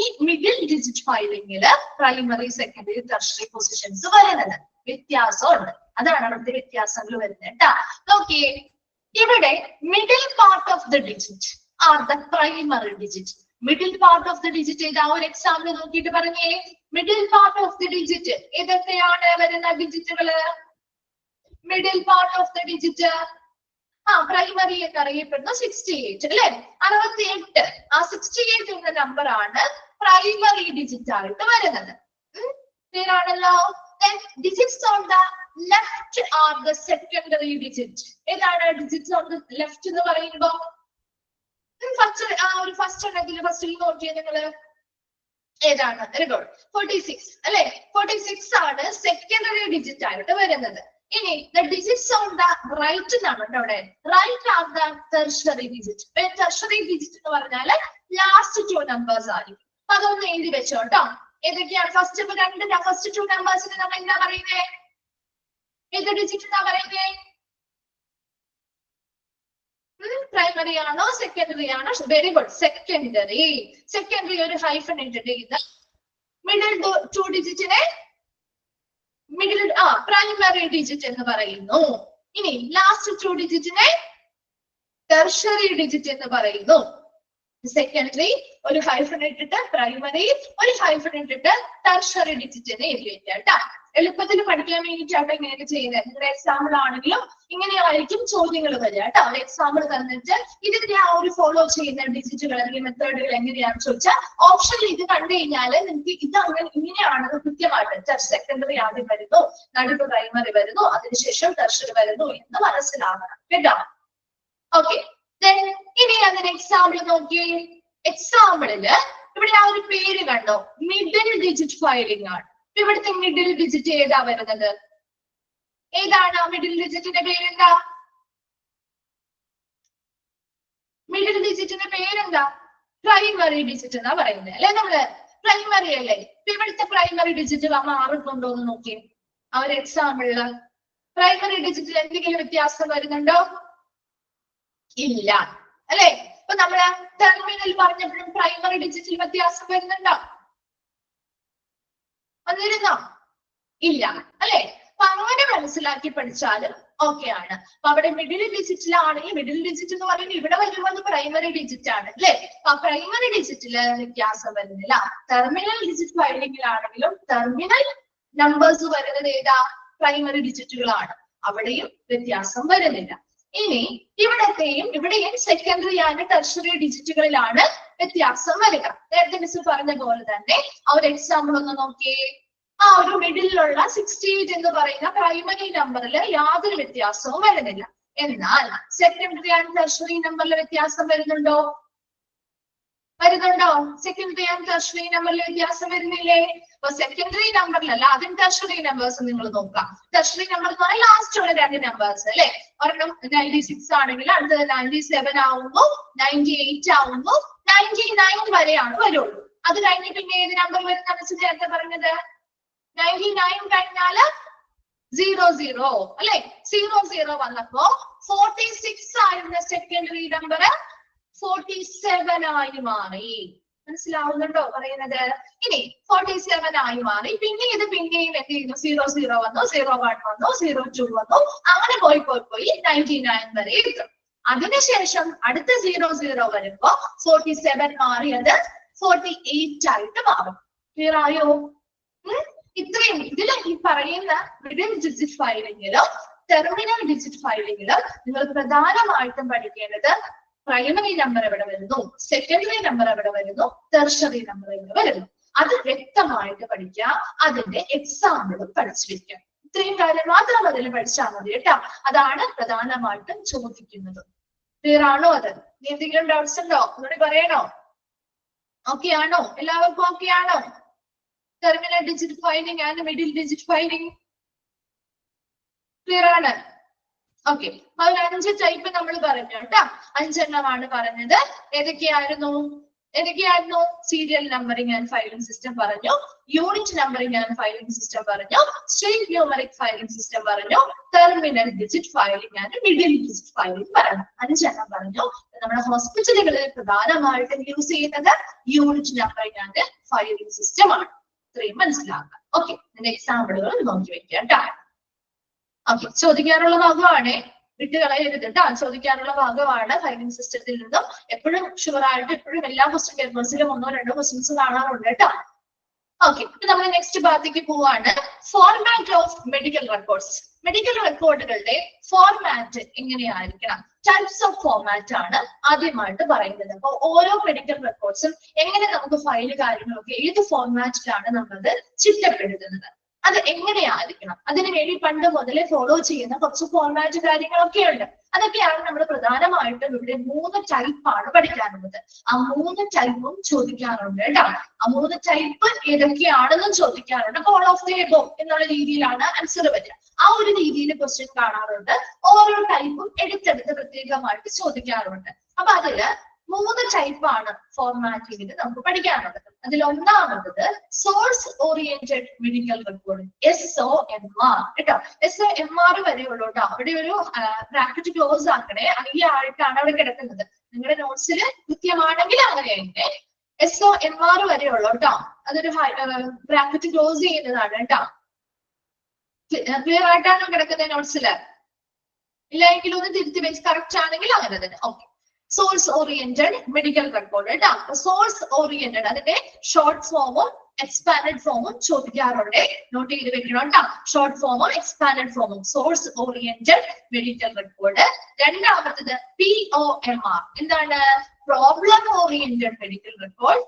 ഈ മിഡിൽ ഡിജിറ്റ് ഫയലിംഗില് പ്രൈമറി, സെക്കൻഡറി, ടെർഷറി പൊസിഷൻസ് വരുന്നത്. വ്യത്യാസമുണ്ട്. അതാണ് അവിടുത്തെ വ്യത്യാസങ്ങൾ വരുന്നത് കേട്ടാ. നോക്കിയേ, ഇവിടെ middle part of the digit are the primary digit. Middle part of the digit ഏതാ? ഒരു എക്സാമ്പിൾ നോക്കിയിട്ട് പറഞ്ഞേ. Middle part of the digit ഏതൊക്കെയാണ് വരുന്ന ഡിജിറ്റുകള്? Middle part of the digit primary എന്ന് അറിയപ്പെടുന്നു 68 അല്ലെ, 68. ആ 68 എന്ന നമ്പർ ആണ് പ്രൈമറി ഡിജിറ്റ് ആയിട്ട് വരുന്നത്. ക്ലിയർ ആണല്ലോ. Digits on the left are the secondary digit. ഏതാണ് ഡിജിറ്റ്സ് ഓൺ ദ ലെഫ്റ്റ് എന്ന് പറയുമ്പോ? ഫസ്റ്റ് ഉണ്ടെങ്കിൽ ഫസ്റ്റ് നോക്കിയേ നിങ്ങള്. ഏതാണ്? വെരി ഗുഡ്, 46 അല്ലെ. 46 ആണ് സെക്കൻഡറി ഡിജിറ്റ് ആയിട്ട് വരുന്നത്. ഇനി the digits on the right എന്നാണ് കേട്ടോ അവിടെ. Right are the tertiary digit. Tertiary digit എന്ന് പറഞ്ഞാല് ലാസ്റ്റ് 2 നമ്പേഴ്സ് ആയിരിക്കും. അതൊന്ന് എഴുതി വെച്ചോട്ടോ. ഏതൊക്കെയാണ്? ഫസ്റ്റ് 2 നമ്പേഴ്സിന് നമ്മൾ എന്താ പറയുന്നേ? ഏത് ഡിജിറ്റ് എന്നാ പറയുന്നേ? പ്രൈമറി ആണോ സെക്കൻഡറി ആണോ? Very good, secondary. സെക്കൻഡറി ഒരു ഹൈഫൻ ഇട്ടിട്ട് ഇത് മിഡിൽ 2 ഡിജിറ്റിനെ മിഡിൽ പ്രൈമറി ഡിജിറ്റ് എന്ന് പറയുന്നു. ഇനി ലാസ്റ്റ് 2 ഡിജിറ്റിനെ ടെർഷറി ഡിജിറ്റ് എന്ന് പറയുന്നു. സെക്കൻഡറി ഒരു ഹൈഫൻ ഇട്ടിട്ട് പ്രൈമറി ഒരു ഹൈഫൻ ഇട്ടിട്ട് ടെർഷറി ഡിജിറ്റിനെ എഴുതി വെക്കാം. എളുപ്പത്തിൽ പഠിക്കാൻ വേണ്ടിയിട്ടാണ് ഇങ്ങനെയൊക്കെ ചെയ്യുന്നത്. നിങ്ങളുടെ എക്സാമ്പിൾ ആണെങ്കിലും ഇങ്ങനെയായിരിക്കും ചോദ്യങ്ങൾ വരിക കേട്ടോ. എക്സാമ്പിൾ തന്നിട്ട് ഇതിന്റെ ആ ഒരു ഫോളോ ചെയ്യുന്ന ഡിജിറ്റുകൾ അല്ലെങ്കിൽ മെത്തേഡുകൾ എങ്ങനെയാണെന്ന് ചോദിച്ചാൽ ഓപ്ഷനിൽ ഇത് കണ്ടു കഴിഞ്ഞാൽ നിങ്ങൾക്ക് ഇത് അങ്ങനെ ഇങ്ങനെയാണെന്ന് കൃത്യമായിട്ട് സെക്കൻഡറി ആദ്യം വരുന്നു, നടുവ് പ്രൈമറി വരുന്നു, അതിനുശേഷം ടെർഷറി വരുന്നു എന്ന് മനസ്സിലാകണം കേട്ടോ. ഓക്കെ, ഇനി അതിന് എക്സാമ്പിൾ നോക്കിയേ. എക്സാമ്പിളില് ഇവിടെ ആ ഒരു പേര് കണ്ടോ? മിഡിൽ ഡിജിറ്റ് ഫയലിംഗ് ആണ്. ഇവിടുത്തെ മിഡിൽ ഡിജിറ്റ് ഏതാ വരുന്നത്? ഏതാണ് ആ മിഡിൽ ഡിജിറ്റിന്റെ പേരെന്താ? മിഡിൽ ഡിജിറ്റിന്റെ പേരെന്താ? പ്രൈമറി ഡിജിറ്റ് എന്നാ പറയുന്നത് അല്ലെ. നമ്മള് പ്രൈമറി അല്ലേ. ഇവിടുത്തെ പ്രൈമറി ഡിജിറ്റ് മാറുന്നുണ്ടോ എന്ന് നോക്കി. ആ ഒരു എക്സാമ്പിളില് പ്രൈമറി ഡിജിറ്റിൽ എന്തെങ്കിലും വ്യത്യാസം വരുന്നുണ്ടോ? ഇല്ല അല്ലെ. ഇപ്പൊ നമ്മള് ടെർമിനൽ പറഞ്ഞപ്പോഴും പ്രൈമറി ഡിജിറ്റിൽ വ്യത്യാസം വരുന്നുണ്ടോ? വന്നിരുന്നോ? ഇല്ല അല്ലെ. അപ്പൊ അങ്ങനെ മനസ്സിലാക്കി പഠിച്ചാലും ഓക്കെ ആണ്. അപ്പൊ അവിടെ മിഡിൽ ഡിജിറ്റിലാണെങ്കിൽ മിഡിൽ ഡിജിറ്റ് എന്ന് പറയുന്നത് ഇവിടെ വരുമ്പോൾ പ്രൈമറി ഡിജിറ്റ് ആണ് അല്ലെ. അപ്പൊ പ്രൈമറി ഡിജിറ്റില് വ്യത്യാസം വരുന്നില്ല. ടെർമിനൽ ഡിജിറ്റ് ഫയലിംഗിലാണെങ്കിലും ടെർമിനൽ നമ്പേഴ്സ് വരുന്നത് ഏതാ? പ്രൈമറി ഡിജിറ്റുകളാണ്. അവിടെയും വ്യത്യാസം വരുന്നില്ല. ഇനി ഇവിടെയും സെക്കൻഡറി ആൻഡ് ടെർഷറി ഡിജിറ്റുകളിലാണ് വ്യത്യാസം വരിക. നേരത്തെ മിസ് പറഞ്ഞ പോലെ തന്നെ ആ ഒരു എക്സാമ്പിൾ ഒന്ന് നോക്കിയേ. ആ ഒരു മിഡിലുള്ള 68 എന്ന് പറയുന്ന പ്രൈമറി നമ്പറിൽ യാതൊരു വ്യത്യാസവും വരുന്നില്ല. എന്നാൽ സെക്കൻഡറി ആൻഡ് ടെർഷറി നമ്പറിൽ വ്യത്യാസം വരുന്നുണ്ടോ? സെക്കൻഡറി ആൻഡ് ടെർഷറി നമ്പറിൽ വ്യത്യാസം വരുന്നില്ലേ? അപ്പൊ സെക്കൻഡറി നമ്പറിലല്ല, ആദ്യം ടെർഷറി നമ്പേഴ്സ് നിങ്ങൾ നോക്കാം. ടെർഷറി നമ്പർ എന്ന് പറഞ്ഞാൽ ലാസ്റ്റ് ഉള്ള 2 നമ്പേഴ്സ് അല്ലെ. ഒരെണ്ണം 96 ആണെങ്കിൽ അടുത്തത് 97 ആവുന്നു, 98 ആവുന്നു, 99 വരെയാണ് വരുള്ളൂ. അത് കഴിഞ്ഞ് പിന്നെ ഏത് നമ്പർ വരുന്ന നേരത്തെ പറഞ്ഞത്? 99 കഴിഞ്ഞാല് 00 അല്ലെ. 00 വന്നപ്പോ 46 ആയിരുന്ന സെക്കൻഡറി നമ്പർ 47 ആയി മാറി. മനസ്സിലാവുന്നുണ്ടോ പറയുന്നത്? ഇനി 47 ആയി മാറി. പിന്നെയും എന്ത് ചെയ്യുന്നു? 00 വന്നു, 01 വന്നു, 02 വന്നു, അങ്ങനെ പോയി 99 വരെ എത്തും. അതിനുശേഷം അടുത്ത 00 വരുമ്പോ 47 മാറിയത് 48 ആയിട്ട് മാറും. ക്ലിയർ ആയോ? ഇത്രയും ഇതിൽ ഈ പറയുന്ന മിഡിൽ ഡിജിറ്റ് ഫയലിംഗിലോ ടെർമിനൽ ഡിജിറ്റ് ഫയലിംഗിലോ നിങ്ങൾ പ്രധാനമായിട്ടും പഠിക്കേണ്ടത് പ്രൈമറി നമ്പർ എവിടെ വരുന്നു, സെക്കൻഡറി നമ്പർ എവിടെ വരുന്നു, ടെർഷറി നമ്പർ എവിടെ വരുന്നു. അത് വ്യക്തമായിട്ട് പഠിക്കുക. അതിന്റെ എക്സാമ്പിളും പഠിച്ചു വെക്കുക. ഇത്രയും കാര്യം മാത്രം അതിൽ പഠിച്ചാൽ മതി കേട്ടോ. അതാണ് പ്രധാനമായിട്ടും ചോദിക്കുന്നത്. ക്ലിയർ ആണോ? അത് എന്തെങ്കിലും ഡൗട്ട്സ് ഉണ്ടോ? ഒന്നുകൂടി പറയണോ? ഓക്കെ ആണോ? എല്ലാവർക്കും ഓക്കെ ആണോ? Terminal digit filing and middle digit filing clear ആണ്? ഓക്കെ. ഒരു 5 ടൈപ്പ് നമ്മൾ പറഞ്ഞു കേട്ടോ. 5 എണ്ണമാണ് പറഞ്ഞത്. ഏതൊക്കെയായിരുന്നു? എന്തൊക്കെയായിരുന്നു? Serial numbering and filing system പറഞ്ഞു, unit numbering and filing system പറഞ്ഞു, സ്ട്രേറ്റ് ന്യൂമറിക് ഫയലിംഗ് സിസ്റ്റം പറഞ്ഞു, terminal digit filing and middle digit filing പറഞ്ഞു. 5 പറഞ്ഞു. നമ്മുടെ ഹോസ്പിറ്റലുകളിൽ പ്രധാനമായിട്ടും യൂസ് ചെയ്യുന്നത് unit numbering and filing system ആണ്. ഇത്രയും മനസ്സിലാക്കാം. ഓക്കെ, ഇതിന്റെ എക്സാമ്പിളുകൾ നോക്കി വെക്കാം കേട്ടോ. ഓക്കെ, ചോദിക്കാനുള്ള ഭാഗമാണ്, വിട്ടുകളയരുത് കേട്ടോ. ചോദിക്കാനുള്ള ഭാഗമാണ് ഫയലിംഗ് സിസ്റ്റത്തിൽ നിന്നും. എപ്പോഴും ഷുവർ ആയിട്ട് എപ്പോഴും എല്ലാ ക്വസ്റ്റ്യൻ പേപ്പേഴ്സിലും 1-2 ക്വസ്റ്റ്യൻസ് കാണാറുണ്ട് കേട്ടോ. ഓക്കെ, നമ്മൾ നെക്സ്റ്റ് ഭാഗത്തേക്ക് പോവാണ്. Format of medical records. Medical റെക്കോർഡുകളുടെ ഫോർമാറ്റ് എങ്ങനെയായിരിക്കണം? ടൈപ്സ് ഓഫ് ഫോർമാറ്റ് ആണ് ആദ്യമായിട്ട് പറയുന്നത്. അപ്പൊ ഓരോ മെഡിക്കൽ റെക്കോർഡ്സും എങ്ങനെ നമുക്ക് ഫയൽ കാര്യങ്ങളൊക്കെ ഏത് ഫോർമാറ്റിലാണ് നമ്മളത് ചിട്ടപ്പെടുത്തുന്നത്, അത് എങ്ങനെയായിരിക്കണം, അതിനു വേണ്ടി പണ്ട് മുതലേ ഫോളോ ചെയ്യുന്ന കുറച്ച് ഫോർമാറ്റ് കാര്യങ്ങളൊക്കെ ഉണ്ട്. അതൊക്കെയാണ് നമ്മൾ പ്രധാനമായിട്ടും ഇവിടെ 3 ടൈപ്പാണ് പഠിക്കാനുള്ളത്. ആ 3 ടൈപ്പും ചോദിക്കാറുണ്ട് കേട്ടോ. ആ 3 ടൈപ്പ് ഏതൊക്കെയാണെന്നും ചോദിക്കാറുണ്ട്. ഓൾ ഓഫ് ദി എബോ എന്നുള്ള രീതിയിലാണ് ആൻസർ വരിക. ആ ഒരു രീതിയിൽ ക്വസ്റ്റ്യൻ കാണാറുണ്ട്. ഓരോ ടൈപ്പും എടുത്തെടുത്ത് പ്രത്യേകമായിട്ട് ചോദിക്കാറുണ്ട്. അപ്പൊ അതില് 3 ടൈപ്പാണ് ഫോർമാറ്റിംഗിൽ നമുക്ക് പഠിക്കാനുള്ളത്. അതിൽ ഒന്നാമത് source oriented medical record, SOMR കേട്ടോ. SOMR വരെയുള്ളൂ കേട്ടോ. അവിടെ ഒരു ബ്രാക്കറ്റ് ക്ലോസ് ആക്കണേ, ആയിട്ടാണ് അവിടെ കിടക്കുന്നത്. നിങ്ങളുടെ നോട്ട്സിൽ കൃത്യമാണെങ്കിൽ അങ്ങനെയുണ്ട്. SOMR വരെയുള്ളൂ കേട്ടോ. അതൊരു ബ്രാക്കറ്റ് ക്ലോസ് ചെയ്യുന്നതാണ് കേട്ടോ. ക്ലിയർ ആയിട്ടാണോ കിടക്കുന്നത് നോട്ട്സില്? ഇല്ല എങ്കിൽ ഒന്ന് തിരുത്തി വെച്ച് കറക്റ്റ് ആണെങ്കിൽ അങ്ങനെ തന്നെ. Okay, source oriented medical record കേട്ടോ. സോഴ്സ് ഓറിയന്റഡ് അതിന്റെ ഷോർട്ട് ഫോമും എക്സ്പാൻഡഡ് ഫോമും ചോദിക്കാറുണ്ട്. നോട്ട് ചെയ്ത് വെക്കണം കേട്ടോ. ഷോർട്ട് ഫോമും എക്സ്പാൻഡഡ് ഫോമും സോഴ്സ് ഓറിയന്റഡ് മെഡിക്കൽ റെക്കോർഡ്. രണ്ടാമത്തത് POMR, എന്താണ്? Problem oriented medical record.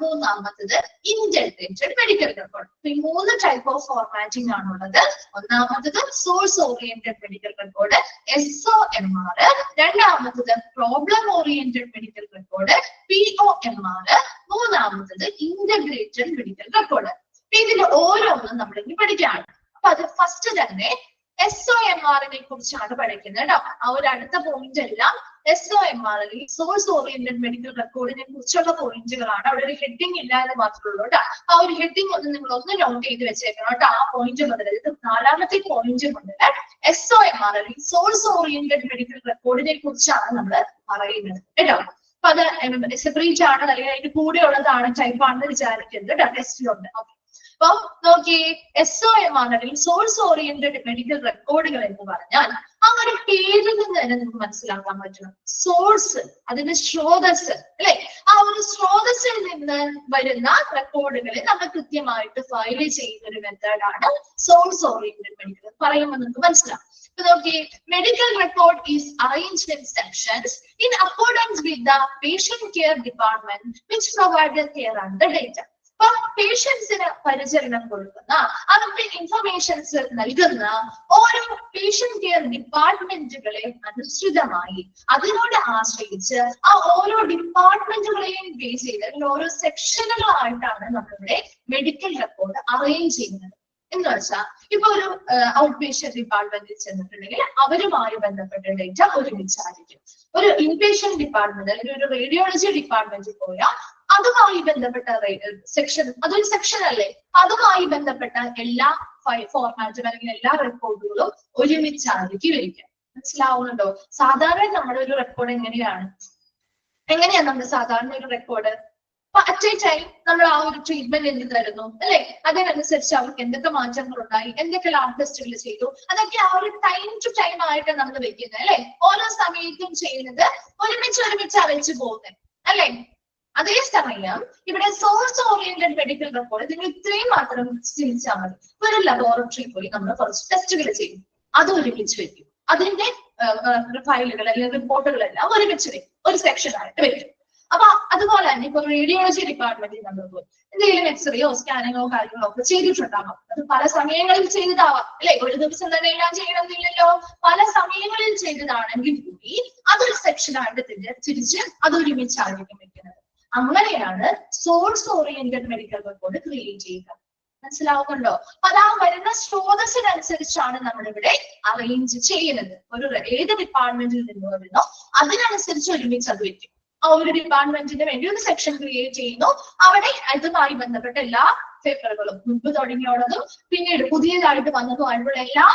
മൂന്നാമത്തത് ഇന്റഗ്രേറ്റഡ് മെഡിക്കൽ റെക്കോർഡ്. ഈ 3 ടൈപ്പ് ഓഫ് ഫോർമാറ്റിംഗ് ആണുള്ളത്. ഒന്നാമത്തത് source oriented medical record, SOMR. രണ്ടാമത്തത് problem oriented medical record, POMR. മൂന്നാമത്തത് ഇന്റഗ്രേറ്റഡ് മെഡിക്കൽ റെക്കോർഡ്. ഇതിൽ ഓരോന്നും നമ്മൾ ഇനി പഠിക്കുകയാണ്. അപ്പൊ അത് ഫസ്റ്റ് തന്നെ SOMR-നെ കുറിച്ചാണ് പഠിക്കുന്നത് കേട്ടോ. ആ ഒരു അടുത്ത പോയിന്റ് എല്ലാം SOMR സോഴ്സ് ഓറിയന്റഡ് മെഡിക്കൽ റെക്കോർഡിനെ കുറിച്ചുള്ള പോയിന്റുകളാണ്. അവിടെ ഒരു ഹെഡിങ് ഇല്ല എന്ന് മാത്രമേ ഉള്ളൂ കേട്ടോ. ആ ഒരു ഹെഡിങ് ഒന്ന് നിങ്ങൾ ഒന്ന് നോട്ട് ചെയ്ത് വെച്ചേക്കണം കേട്ടോ. ആ പോയിന്റ് മുതൽ, ഇത് 4ാമത്തെ പോയിന്റ് മുതൽ SOMR സോഴ്സ് ഓറിയന്റഡ് മെഡിക്കൽ റെക്കോർഡിനെ കുറിച്ചാണ് നമ്മൾ പറയുന്നത് കേട്ടോ. അപ്പൊ അത് സെപ്പറേറ്റ് ആണ്, അല്ലെങ്കിൽ അതിന്റെ കൂടെ ഉള്ളതാണ് ടൈപ്പ് ആണെന്ന് വിചാരിക്കരുത് കേട്ടോ. ടെസ്റ്റിലുണ്ട്. ഓക്കെ, അപ്പൊ നോക്കിയേ, SOMR സോഴ്സ് ഓറിയന്റഡ് മെഡിക്കൽ റെക്കോർഡുകൾ എന്ന് പറഞ്ഞാൽ ആ ഒരു പേരിൽ നിന്ന് തന്നെ നമുക്ക് മനസ്സിലാക്കാൻ പറ്റണം. സോഴ്സ്, അതിന്റെ സ്രോതസ് അല്ലെ, ആ ഒരു സ്രോതസ്സിൽ നിന്ന് വരുന്ന റെക്കോർഡുകളെ നമ്മൾ കൃത്യമായിട്ട് ഫയൽ ചെയ്യുന്ന ഒരു മെത്തേഡാണ് സോഴ്സ് ഓറിയന്റഡ് മെഡിക്കൽ. പറയുമ്പോൾ നമുക്ക് മനസ്സിലാവും. നോക്കിയേ, medical record is arranged in sections in accordance with the patient care department which provide the care and the data. അപ്പൊ പേഷ്യൻസിന് പരിചരണം കൊടുക്കുന്ന, അവർക്ക് ഇൻഫർമേഷൻസ് നൽകുന്ന ഓരോ പേഷ്യന്റ് കെയർ ഡിപ്പാർട്ട്മെന്റുകളെ അനുസൃതമായി അതിനോട് ആശ്രയിച്ച് ആ ഓരോ ഡിപ്പാർട്ട്മെന്റുകളെയും ബേസ് ചെയ്ത് അല്ലെങ്കിൽ ഓരോ സെക്ഷനുകളായിട്ടാണ് നമ്മളിവിടെ മെഡിക്കൽ റെക്കോർഡ് അറേഞ്ച് ചെയ്യുന്നത്. എന്ന് വെച്ചാൽ ഇപ്പൊ ഒരു ഔട്ട് പേഷ്യന്റ് ഡിപ്പാർട്ട്മെന്റിൽ ചെന്നിട്ടുണ്ടെങ്കിൽ അവരുമായി ബന്ധപ്പെട്ട ഡേറ്റ ഒരുമിച്ചായിരിക്കും. ഒരു ഇൻപേഷ്യന്റ് ഡിപ്പാർട്ട്മെന്റ് അല്ലെങ്കിൽ ഒരു റേഡിയോളജി ഡിപ്പാർട്ട്മെന്റിൽ പോയാൽ അതുമായി ബന്ധപ്പെട്ട സെക്ഷൻ, അതൊരു സെക്ഷൻ അല്ലേ, അതുമായി ബന്ധപ്പെട്ട എല്ലാ ഫോർമാറ്റും അല്ലെങ്കിൽ എല്ലാ റെക്കോർഡുകളും ഒരുമിച്ചായിരിക്കും വരിക. മനസ്സിലാവുന്നുണ്ടോ? സാധാരണ നമ്മുടെ ഒരു റെക്കോർഡ് എങ്ങനെയാണ് നമ്മുടെ സാധാരണ ഒരു റെക്കോർഡ്? അറ്റ് എ ടൈം നമ്മൾ ആ ഒരു ട്രീറ്റ്മെന്റ് എന്ത് തരുന്നു അല്ലെ, അതിനനുസരിച്ച് അവർക്ക് എന്തൊക്കെ മാറ്റങ്ങൾ ഉണ്ടായി, എന്തൊക്കെ ലാബ് ടെസ്റ്റുകൾ ചെയ്തു, അതൊക്കെ ആ ഒരു ടൈം ടു ടൈം ആയിട്ട് നമ്മൾ വെക്കുന്നത് അല്ലെ. ഓരോ സമയത്തും ചെയ്യുന്നത് ഒരുമിച്ച് വെച്ച് പോകുന്നത് അല്ലെ. അതേസമയം ഇവിടെ സോഴ്സ് ഓറിയന്റഡ് മെഡിക്കൽ റെക്കോർഡ് നിങ്ങൾ ഇത്രയും മാത്രം ചിന്തിച്ചാൽ മതി. ഒരു ലബോറട്ടറി പോയി നമ്മൾ കുറച്ച് ടെസ്റ്റുകൾ ചെയ്യും, അത് ഒരുമിച്ച് വെക്കും. അതിന്റെ ഫയലുകൾ അല്ലെങ്കിൽ റിപ്പോർട്ടുകളെല്ലാം ഒരുമിച്ച് വെക്കും, ഒരു സെക്ഷൻ ആയിട്ട് വെക്കും. അപ്പൊ അതുപോലെ തന്നെ ഇപ്പൊ റേഡിയോളജി ഡിപ്പാർട്ട്മെന്റിൽ നമ്മൾ പോയി എന്തെങ്കിലും എക്സ്റേയോ സ്കാനിങ്ങോ കാര്യങ്ങളോ ഒക്കെ ചെയ്തിട്ടുണ്ടാവാം. അത് പല സമയങ്ങളിൽ ചെയ്തതാവാം അല്ലെ. ഒരു ദിവസം തന്നെ എല്ലാം ചെയ്യണമെന്നില്ലല്ലോ. പല സമയങ്ങളിൽ ചെയ്തതാണെങ്കിൽ കൂടി അതൊരു സെക്ഷനായിട്ട് തിരിച്ച് അതൊരുമിച്ചായിരിക്കും വെക്കുന്നത്. അങ്ങനെയാണ് source oriented medical record create ചെയ്യുക. മനസ്സിലാവുന്നുണ്ടോ? അപ്പൊ അതാ വരുന്ന സ്രോതസ്സിനനുസരിച്ചാണ് നമ്മളിവിടെ അറേഞ്ച് ചെയ്യുന്നത്. ഒരു ഏത് ഡിപ്പാർട്ട്മെന്റിൽ നിന്ന് വരുന്നോ അതിനനുസരിച്ച് ഒരുമിച്ച് അത് വെക്കും. ആ ഒരു ഡിപ്പാർട്ട്മെന്റിന് വേണ്ടി ഒരു സെക്ഷൻ ക്രിയേറ്റ് ചെയ്യുന്നു. അവിടെ അതുമായി ബന്ധപ്പെട്ട എല്ലാ പേപ്പറുകളും മുമ്പ് തുടങ്ങിയുള്ളതും പിന്നീട് പുതിയതായിട്ട് വന്നതുമായിട്ടുള്ള എല്ലാ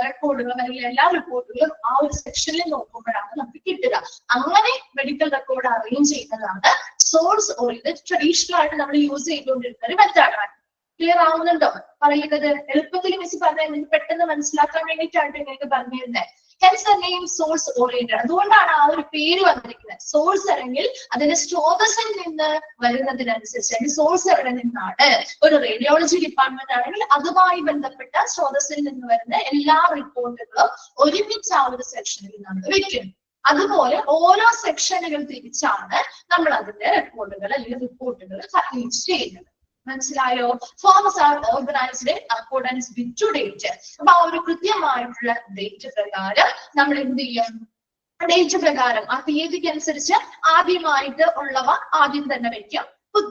റെക്കോർഡുകളും അല്ലെങ്കിൽ എല്ലാ റിപ്പോർട്ടുകളും ആ ഒരു സെക്ഷനിൽ നോക്കുമ്പോഴാണ് നമുക്ക് കിട്ടുക. അങ്ങനെ മെഡിക്കൽ റെക്കോർഡ് അറേഞ്ച് ചെയ്യുന്നതാണ് സോഴ്സ് ഓറിയന്റഡ് ട്രഡീഷണൽ ആയിട്ട് നമ്മൾ യൂസ് ചെയ്തുകൊണ്ടിരുന്ന ഒരു മെത്തേഡാണ്. ക്ലിയർ ആവുന്നുണ്ടോ പറയുന്നത്? എളുപ്പത്തിൽ മിസ് പറഞ്ഞാൽ നിങ്ങൾക്ക് പെട്ടെന്ന് മനസ്സിലാക്കാൻ വേണ്ടിയിട്ടാണ് നിങ്ങൾക്ക് പറഞ്ഞിരുന്നത്. Hence the name source oriented. അതുകൊണ്ടാണ് ആ ഒരു പേര് വന്നിരിക്കുന്നത്. സോഴ്സ് അല്ലെങ്കിൽ അതിന്റെ സ്രോതസ്സിൽ നിന്ന് വരുന്നതിനനുസരിച്ച് സോഴ്സ് എവിടെ നിന്നാണ്, ഒരു റേഡിയോളജി ഡിപ്പാർട്ട്മെന്റ് ആണെങ്കിൽ അതുമായി ബന്ധപ്പെട്ട സ്രോതസ്സിൽ നിന്ന് വരുന്ന എല്ലാ റിപ്പോർട്ടുകളും ഒരുമിച്ച് ആ ഒരു സെക്ഷനിൽ നമ്മൾ വെക്കും. അതുപോലെ ഓരോ സെക്ഷനുകൾ തിരിച്ചാണ് നമ്മൾ അതിന്റെ റെക്കോർഡുകൾ അല്ലെങ്കിൽ റിപ്പോർട്ടുകൾ അറേഞ്ച് ചെയ്യുന്നത്. മനസ്സിലായോ? Forms are organised accordance with to date. അപ്പൊ ആ ഒരു കൃത്യമായിട്ടുള്ള ഡേറ്റ് പ്രകാരം നമ്മൾ എന്ത് ചെയ്യും? ഡേറ്റ് പ്രകാരം ആ തീയതിക്ക് അനുസരിച്ച് ആദ്യമായിട്ട് ഉള്ളവ ആദ്യം തന്നെ വെക്കും.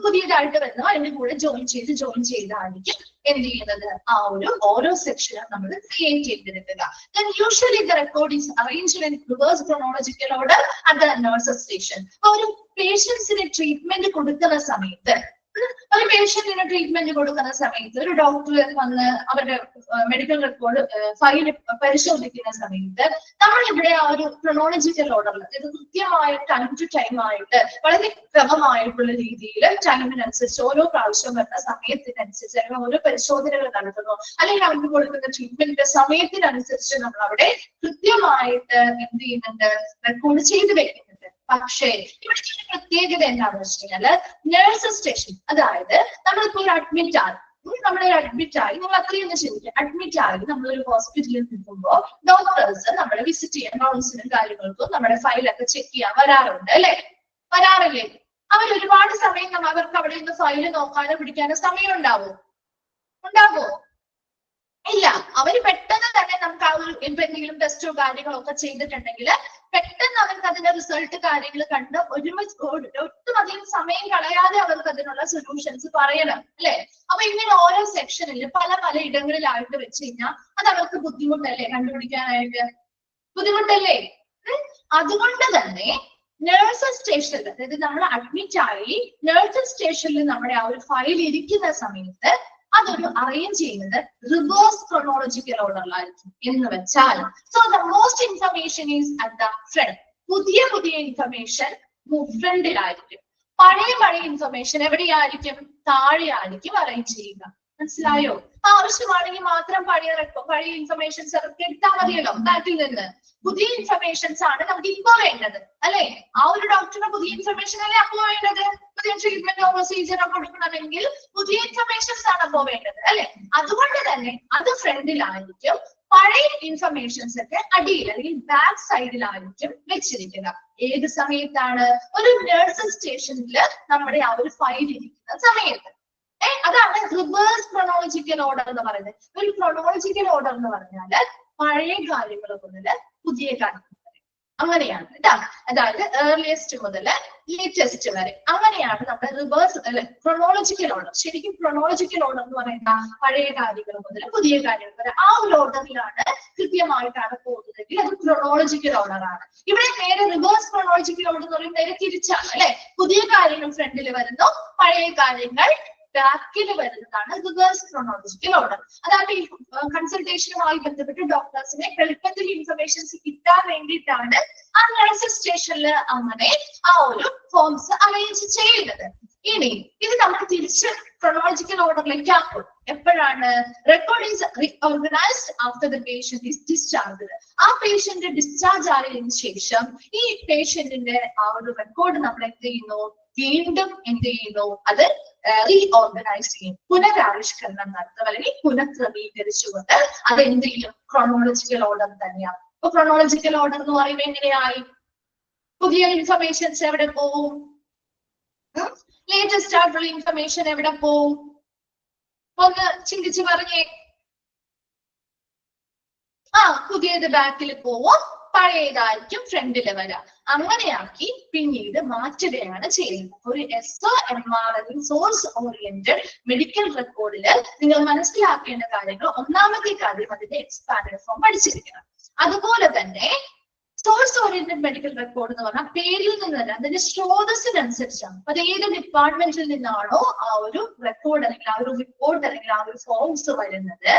പുതിയതായിട്ട് വരുന്ന അതിന്റെ കൂടെ ജോയിൻ ചെയ്തായിരിക്കും എന്ത് ചെയ്യുന്നത്? ആ ഒരു ഓരോ സെക്ഷനും നമ്മൾ ക്രിയേറ്റ് ചെയ്തെടുക്കുക. Then usually the record is arranged in reverse chronological order at the nurses station. ഒരു പേഷ്യൻസിന് ട്രീറ്റ്മെന്റ് കൊടുക്കുന്ന സമയത്ത്, ഒരു പേഷ്യന്റിന് ട്രീറ്റ്മെന്റ് കൊടുക്കുന്ന സമയത്ത് ഒരു ഡോക്ടർ വന്ന് അവരുടെ മെഡിക്കൽ റെക്കോർഡ് ഫയൽ പരിശോധിക്കുന്ന സമയത്ത് നമ്മൾ ഇവിടെ ആ ഒരു ക്രോണോളജിക്കൽ ഓർഡറിൽ ഇത് കൃത്യമായ ടൈം ടു ടൈം ആയിട്ട് വളരെ ക്രമമായിട്ടുള്ള രീതിയിൽ ടൈമിനനുസരിച്ച് ഓരോ പ്രാവശ്യം വരുന്ന സമയത്തിനനുസരിച്ച് അല്ലെങ്കിൽ ഓരോ പരിശോധനകൾ നടത്തുന്നു അല്ലെങ്കിൽ അവർക്ക് കൊടുക്കുന്ന ട്രീറ്റ്മെന്റിന്റെ സമയത്തിനനുസരിച്ച് നമ്മൾ അവിടെ കൃത്യമായിട്ട് എന്ത് ചെയ്യുന്നുണ്ട്? റെക്കോർഡ് ചെയ്ത് വെക്കുന്നുണ്ട്. പക്ഷേ ഇവിടെ ഒരു പ്രത്യേകത എന്താണെന്ന് വെച്ച് കഴിഞ്ഞാല് നഴ്സസ് സ്റ്റേഷൻ, അതായത് നമ്മളിപ്പോ ഒരു അഡ്മിറ്റ് ആയി, നിങ്ങൾ അത്രയും ചിന്തിക്കുക. അഡ്മിറ്റ് ആയി നമ്മളൊരു ഹോസ്പിറ്റലിൽ നിൽക്കുമ്പോൾ ഡോക്ടേഴ്സ് നമ്മളെ വിസിറ്റ് ചെയ്യാൻ കൗൺസിലും കാര്യങ്ങൾക്കും നമ്മുടെ ഫയലൊക്കെ ചെക്ക് ചെയ്യാൻ വരാറുണ്ട്, അല്ലെ? വരാറില്ലേ? അവർ ഒരുപാട് സമയം അവർക്ക് അവിടെ നിന്ന് ഫയല് നോക്കാനോ പിടിക്കാനോ സമയം ഉണ്ടാവോ? ഇല്ല. അവര് പെട്ടെന്ന് തന്നെ നമുക്ക് ആ ഒരു ഇപ്പൊ എന്തെങ്കിലും ടെസ്റ്റോ കാര്യങ്ങളോ ഒക്കെ ചെയ്തിട്ടുണ്ടെങ്കിൽ പെട്ടെന്ന് അവർക്ക് അതിന്റെ റിസൾട്ട് കാര്യങ്ങൾ കണ്ട് ഒട്ടും അധികം സമയം കളയാതെ അവർക്ക് അതിനുള്ള സൊല്യൂഷൻസ് പറയണം, അല്ലെ? അപ്പൊ ഇങ്ങനെ ഓരോ സെക്ഷനിൽ പല ഇടങ്ങളിലായിട്ട് വെച്ച് കഴിഞ്ഞാൽ അത് അവർക്ക് ബുദ്ധിമുട്ടല്ലേ? കണ്ടുപിടിക്കാനായിട്ട് ബുദ്ധിമുട്ടല്ലേ? അതുകൊണ്ട് തന്നെ നഴ്സസ് സ്റ്റേഷനിൽ, അതായത് നമ്മൾ അഡ്മിറ്റ് ആയി നഴ്സസ് സ്റ്റേഷനിൽ നമ്മുടെ ആ ഒരു ഫയൽ ഇരിക്കുന്ന സമയത്ത് അതൊരു അറേഞ്ച് ചെയ്യുന്നത് റിവേഴ്സ് ക്രോണോളജിക്കൽ ഓർഡറിലായിരിക്കും. എന്ന് വെച്ചാൽ so the most information is at the front. പുതിയ ഇൻഫർമേഷൻ ഫ്രണ്ടിലായിരിക്കും. പഴയ ഇൻഫർമേഷൻ എവിടെയായിരിക്കും? താഴെയായിരിക്കും അറേഞ്ച് ചെയ്യുക. മനസ്സിലായോ? ആവശ്യമാണെങ്കിൽ മാത്രം പഴയ ഇൻഫർമേഷൻസ് എടുത്താൽ മതിയല്ലോ ബാക്കിൽ നിന്ന്. പുതിയ ഇൻഫർമേഷൻസ് ആണ് നമുക്ക് ഇപ്പോ വേണ്ടത്, അല്ലെ? ആ ഒരു ഡോക്ടറിന് പുതിയ ഇൻഫർമേഷൻ അല്ലേ അപ്പോ വേണ്ടത്? പുതിയ ട്രീറ്റ്മെന്റോ പ്രൊസീജിയറോ കൊടുക്കണമെങ്കിൽ പുതിയ ഇൻഫർമേഷൻസ് ആണ് അപ്പോ വേണ്ടത്, അല്ലെ? അതുകൊണ്ട് തന്നെ അത് ഫ്രണ്ടിലായിരിക്കും. പഴയ ഇൻഫർമേഷൻസ് ഒക്കെ അടിയിൽ അല്ലെങ്കിൽ ബാക്ക് സൈഡിലായിരിക്കും വെച്ചിരിക്കുക. ഏത് സമയത്താണ്? ഒരു നഴ്സസ് സ്റ്റേഷനിൽ നമ്മുടെ ആ ഒരു ഫയൽ ഇരിക്കുന്ന സമയത്ത്. അതാണ് റിവേഴ്സ് ക്രോണോളജിക്കൽ ഓർഡർ എന്ന് പറയുന്നത്. ഒരു ക്രോണോളജിക്കൽ ഓർഡർ എന്ന് പറഞ്ഞാല് പഴയ കാര്യങ്ങൾ മുതൽ പുതിയ കാര്യങ്ങൾ വരെ, അങ്ങനെയാണ് കേട്ടോ. അതായത് ഏർലിയസ്റ്റ് മുതൽ ലേറ്റസ്റ്റ് വരെ, അങ്ങനെയാണ് നമ്മുടെ റിവേഴ്സ് അല്ലെ ക്രോണോളജിക്കൽ ഓർഡർ. ശരിക്കും ക്രോണോളജിക്കൽ ഓർഡർ എന്ന് പറയുന്നത് പഴയ കാര്യങ്ങൾ മുതൽ പുതിയ കാര്യങ്ങൾ വരെ ആ ഒരു ഓർഡറിലാണ് കൃത്യമായിട്ടാണ് പോകുന്നതെങ്കിൽ അത് ക്രോണോളജിക്കൽ ഓർഡർ ആണ്. ഇവിടെ നേരെ റിവേഴ്സ് ക്രോണോളജിക്കൽ ഓർഡർ എന്ന് പറയുന്നത് നേരെ തിരിച്ചാണ്, അല്ലെ? പുതിയ കാര്യങ്ങൾ ഫ്രണ്ടിൽ വരുന്നു, പഴയ കാര്യങ്ങൾ ബാക്കിൽ വരുന്നതാണ് റിവേഴ്സ് ക്രോണോളജിക്കൽ ഓർഡർ. അതായത് ഈ കൺസൾട്ടേഷനുമായി ബന്ധപ്പെട്ട് ഡോക്ടേഴ്സിനെ എളുപ്പത്തിൽ ഇൻഫർമേഷൻസ് കിട്ടാൻ വേണ്ടിയിട്ടാണ് ആ നഴ്സസ് സ്റ്റേഷനിൽ അങ്ങനെ ആ ഒരു ഫോംസ് അറേഞ്ച് ചെയ്യുന്നത്. ഇനി ഇത് നമുക്ക് തിരിച്ച് ക്രോണോളജിക്കൽ ഓർഡറിലേക്ക് ആക്കും. എപ്പോഴാണ്? Record is organised after the patient is discharge. ആ പേഷ്യന്റ് ഡിസ്ചാർജ് ആയതിനു ശേഷം ഈ പേഷ്യന്റിന്റെ ആ ഒരു റെക്കോർഡ് നമ്മൾ എന്ത് ചെയ്യുന്നു? വീണ്ടും എന്ത് ചെയ്യുന്നു? അത് റീഓർഗനൈസ് ചെയ്യും, പുനരാവിഷ്കരണം നടത്തും അല്ലെങ്കിൽ പുനഃക്രമീകരിച്ചുകൊണ്ട് അത് എന്ത് ചെയ്യും? ക്രോണോളജിക്കൽ ഓർഡർ തന്നെയാണ്. അപ്പൊ ക്രോണോളജിക്കൽ ഓർഡർ എന്ന് പറയുമ്പോൾ എങ്ങനെയായി? പുതിയ ഇൻഫർമേഷൻസ് എവിടെ പോവും? ലേറ്റസ്റ്റ് ആയിട്ടുള്ള ഇൻഫർമേഷൻ എവിടെ പോവും? ഒന്ന് ചിന്തിച്ച് പറഞ്ഞേ. പുതിയത് ബാക്കിൽ പോവും, പഴയതായിരിക്കും ഫ്രണ്ടിൽ വരാം. അങ്ങനെയാക്കി പിന്നീട് മാറ്റുകയാണ് ചെയ്യുന്നത്. ഒരു SOMR അല്ലെങ്കിൽ സോഴ്സ് ഓറിയന്റഡ് മെഡിക്കൽ റെക്കോർഡില് നിങ്ങൾ മനസ്സിലാക്കേണ്ട കാര്യങ്ങൾ, ഒന്നാമത്തെ കാര്യം അതിന്റെ എക്സ്പാൻഡഡ് ഫോം പഠിച്ചിരിക്കണം. അതുപോലെ തന്നെ സോഴ്സ് ഓറിയന്റഡ് മെഡിക്കൽ റെക്കോർഡ് എന്ന് പറഞ്ഞാൽ പേരിൽ നിന്ന് തന്നെ അതിന്റെ സ്രോതസ്സിനനുസരിച്ചാണ്. അത് ഏത് ഡിപ്പാർട്ട്മെന്റിൽ നിന്നാണോ ആ ഒരു റെക്കോർഡ് അല്ലെങ്കിൽ ആ ഒരു റിപ്പോർട്ട് അല്ലെങ്കിൽ ആ ഒരു ഫോംസ് വരുന്നത്,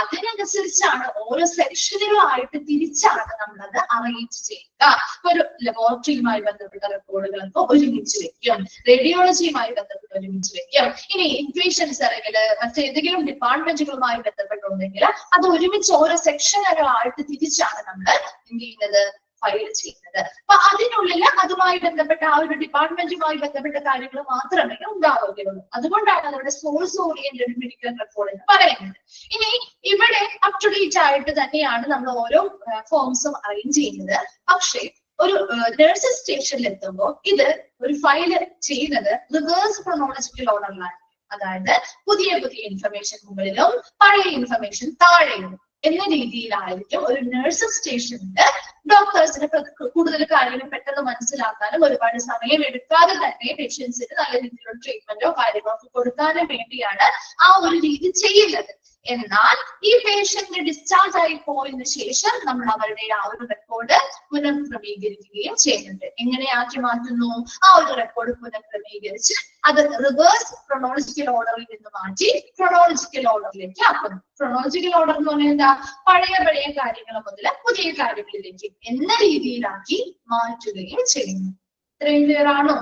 അതിനനുസരിച്ചാണ് ഓരോ സെക്ഷനുകളായിട്ട് തിരിച്ചാണ് നമ്മളത് അറേഞ്ച് ചെയ്യുക. ഒരു ലബോറട്ടറിയുമായി ബന്ധപ്പെട്ട റെക്കോർഡുകളൊക്കെ ഒരുമിച്ച് വെക്കും, റേഡിയോളജിയുമായി ബന്ധപ്പെട്ട് ഒരുമിച്ച് വെക്കും. ഇനി ഇൻഫെക്ഷൻസ് അല്ലെങ്കിൽ മറ്റേതെങ്കിലും ഡിപ്പാർട്ട്മെന്റുകളുമായി ബന്ധപ്പെട്ടുണ്ടെങ്കിൽ അത് ഒരുമിച്ച് ഓരോ സെക്ഷനുകളായിട്ട് തിരിച്ചാണ് നമ്മൾ എന്ത് ചെയ്യുന്നത്, ഫയൽ ചെയ്യുന്നത്. അപ്പൊ അതിനുള്ളിൽ അതുമായി ബന്ധപ്പെട്ട ആ ഒരു ഡിപ്പാർട്ട്മെന്റുമായി ബന്ധപ്പെട്ട കാര്യങ്ങൾ മാത്രമേ ഉണ്ടാവുകയുള്ളൂ. അതുകൊണ്ടാണ് നമ്മുടെ സോഴ്സ് ഓറിയന്റഡ് മെഡിക്കൽ റെക്കോർഡ് എന്ന് പറയുന്നത്. ഇനി ഇവിടെ അപ് ടു ഡേറ്റ് ആയിട്ട് തന്നെയാണ് നമ്മൾ ഓരോ ഫോംസും അറേഞ്ച് ചെയ്യുന്നത്. പക്ഷേ ഒരു നഴ്സിംഗ് സ്റ്റേഷനിൽ എത്തുമ്പോൾ ഇത് ഒരു ഫയൽ ചെയ്യുന്നത് റിവേഴ്സ് ക്രോണോളജിക്കൽ ഓർഡറിലാണ്. അതായത് പുതിയ പുതിയ ഇൻഫർമേഷൻ മുകളിലും പഴയ ഇൻഫർമേഷൻ താഴെയും എന്ന രീതിയിലായിരിക്കും ഒരു നഴ്സിംഗ് സ്റ്റേഷനിൽ ഡോക്ടേഴ്സിന് കൂടുതൽ കാര്യങ്ങൾ പെട്ടെന്ന് മനസ്സിലാക്കാനും ഒരുപാട് സമയം എടുക്കാതെ തന്നെ പേഷ്യൻസിന് നല്ല രീതിയിലുള്ള ട്രീറ്റ്മെന്റോ കാര്യങ്ങളോ കൊടുക്കാനും വേണ്ടിയാണ് ആ ഒരു രീതി ചെയ്യുന്നത്. എന്നാൽ ഈ പേഷ്യന്റ് ഡിസ്ചാർജ് ആയി പോയതിനു ശേഷം നമ്മൾ അവരുടെ ആ ഒരു റെക്കോർഡ് പുനഃക്രമീകരിക്കുകയും ചെയ്യുന്നുണ്ട്. എങ്ങനെയാക്കി മാറ്റുന്നു? ആ ഒരു റെക്കോർഡ് പുനഃക്രമീകരിച്ച് അത് റിവേഴ്സ് ക്രോണോളജിക്കൽ ഓർഡറിൽ നിന്ന് മാറ്റി ക്രോണോളജിക്കൽ ഓർഡറിലേക്ക് ആക്കുന്നു. ക്രോണോളജിക്കൽ ഓർഡർ എന്ന് പറഞ്ഞാൽ എന്താ? പഴയ കാര്യങ്ങൾ മുതൽ പുതിയ കാര്യങ്ങളിലേക്ക് എന്ന രീതിയിലാക്കി മാറ്റുകയും ചെയ്യുന്നു. ഇത്രയും ക്ലിയർ ആണോ?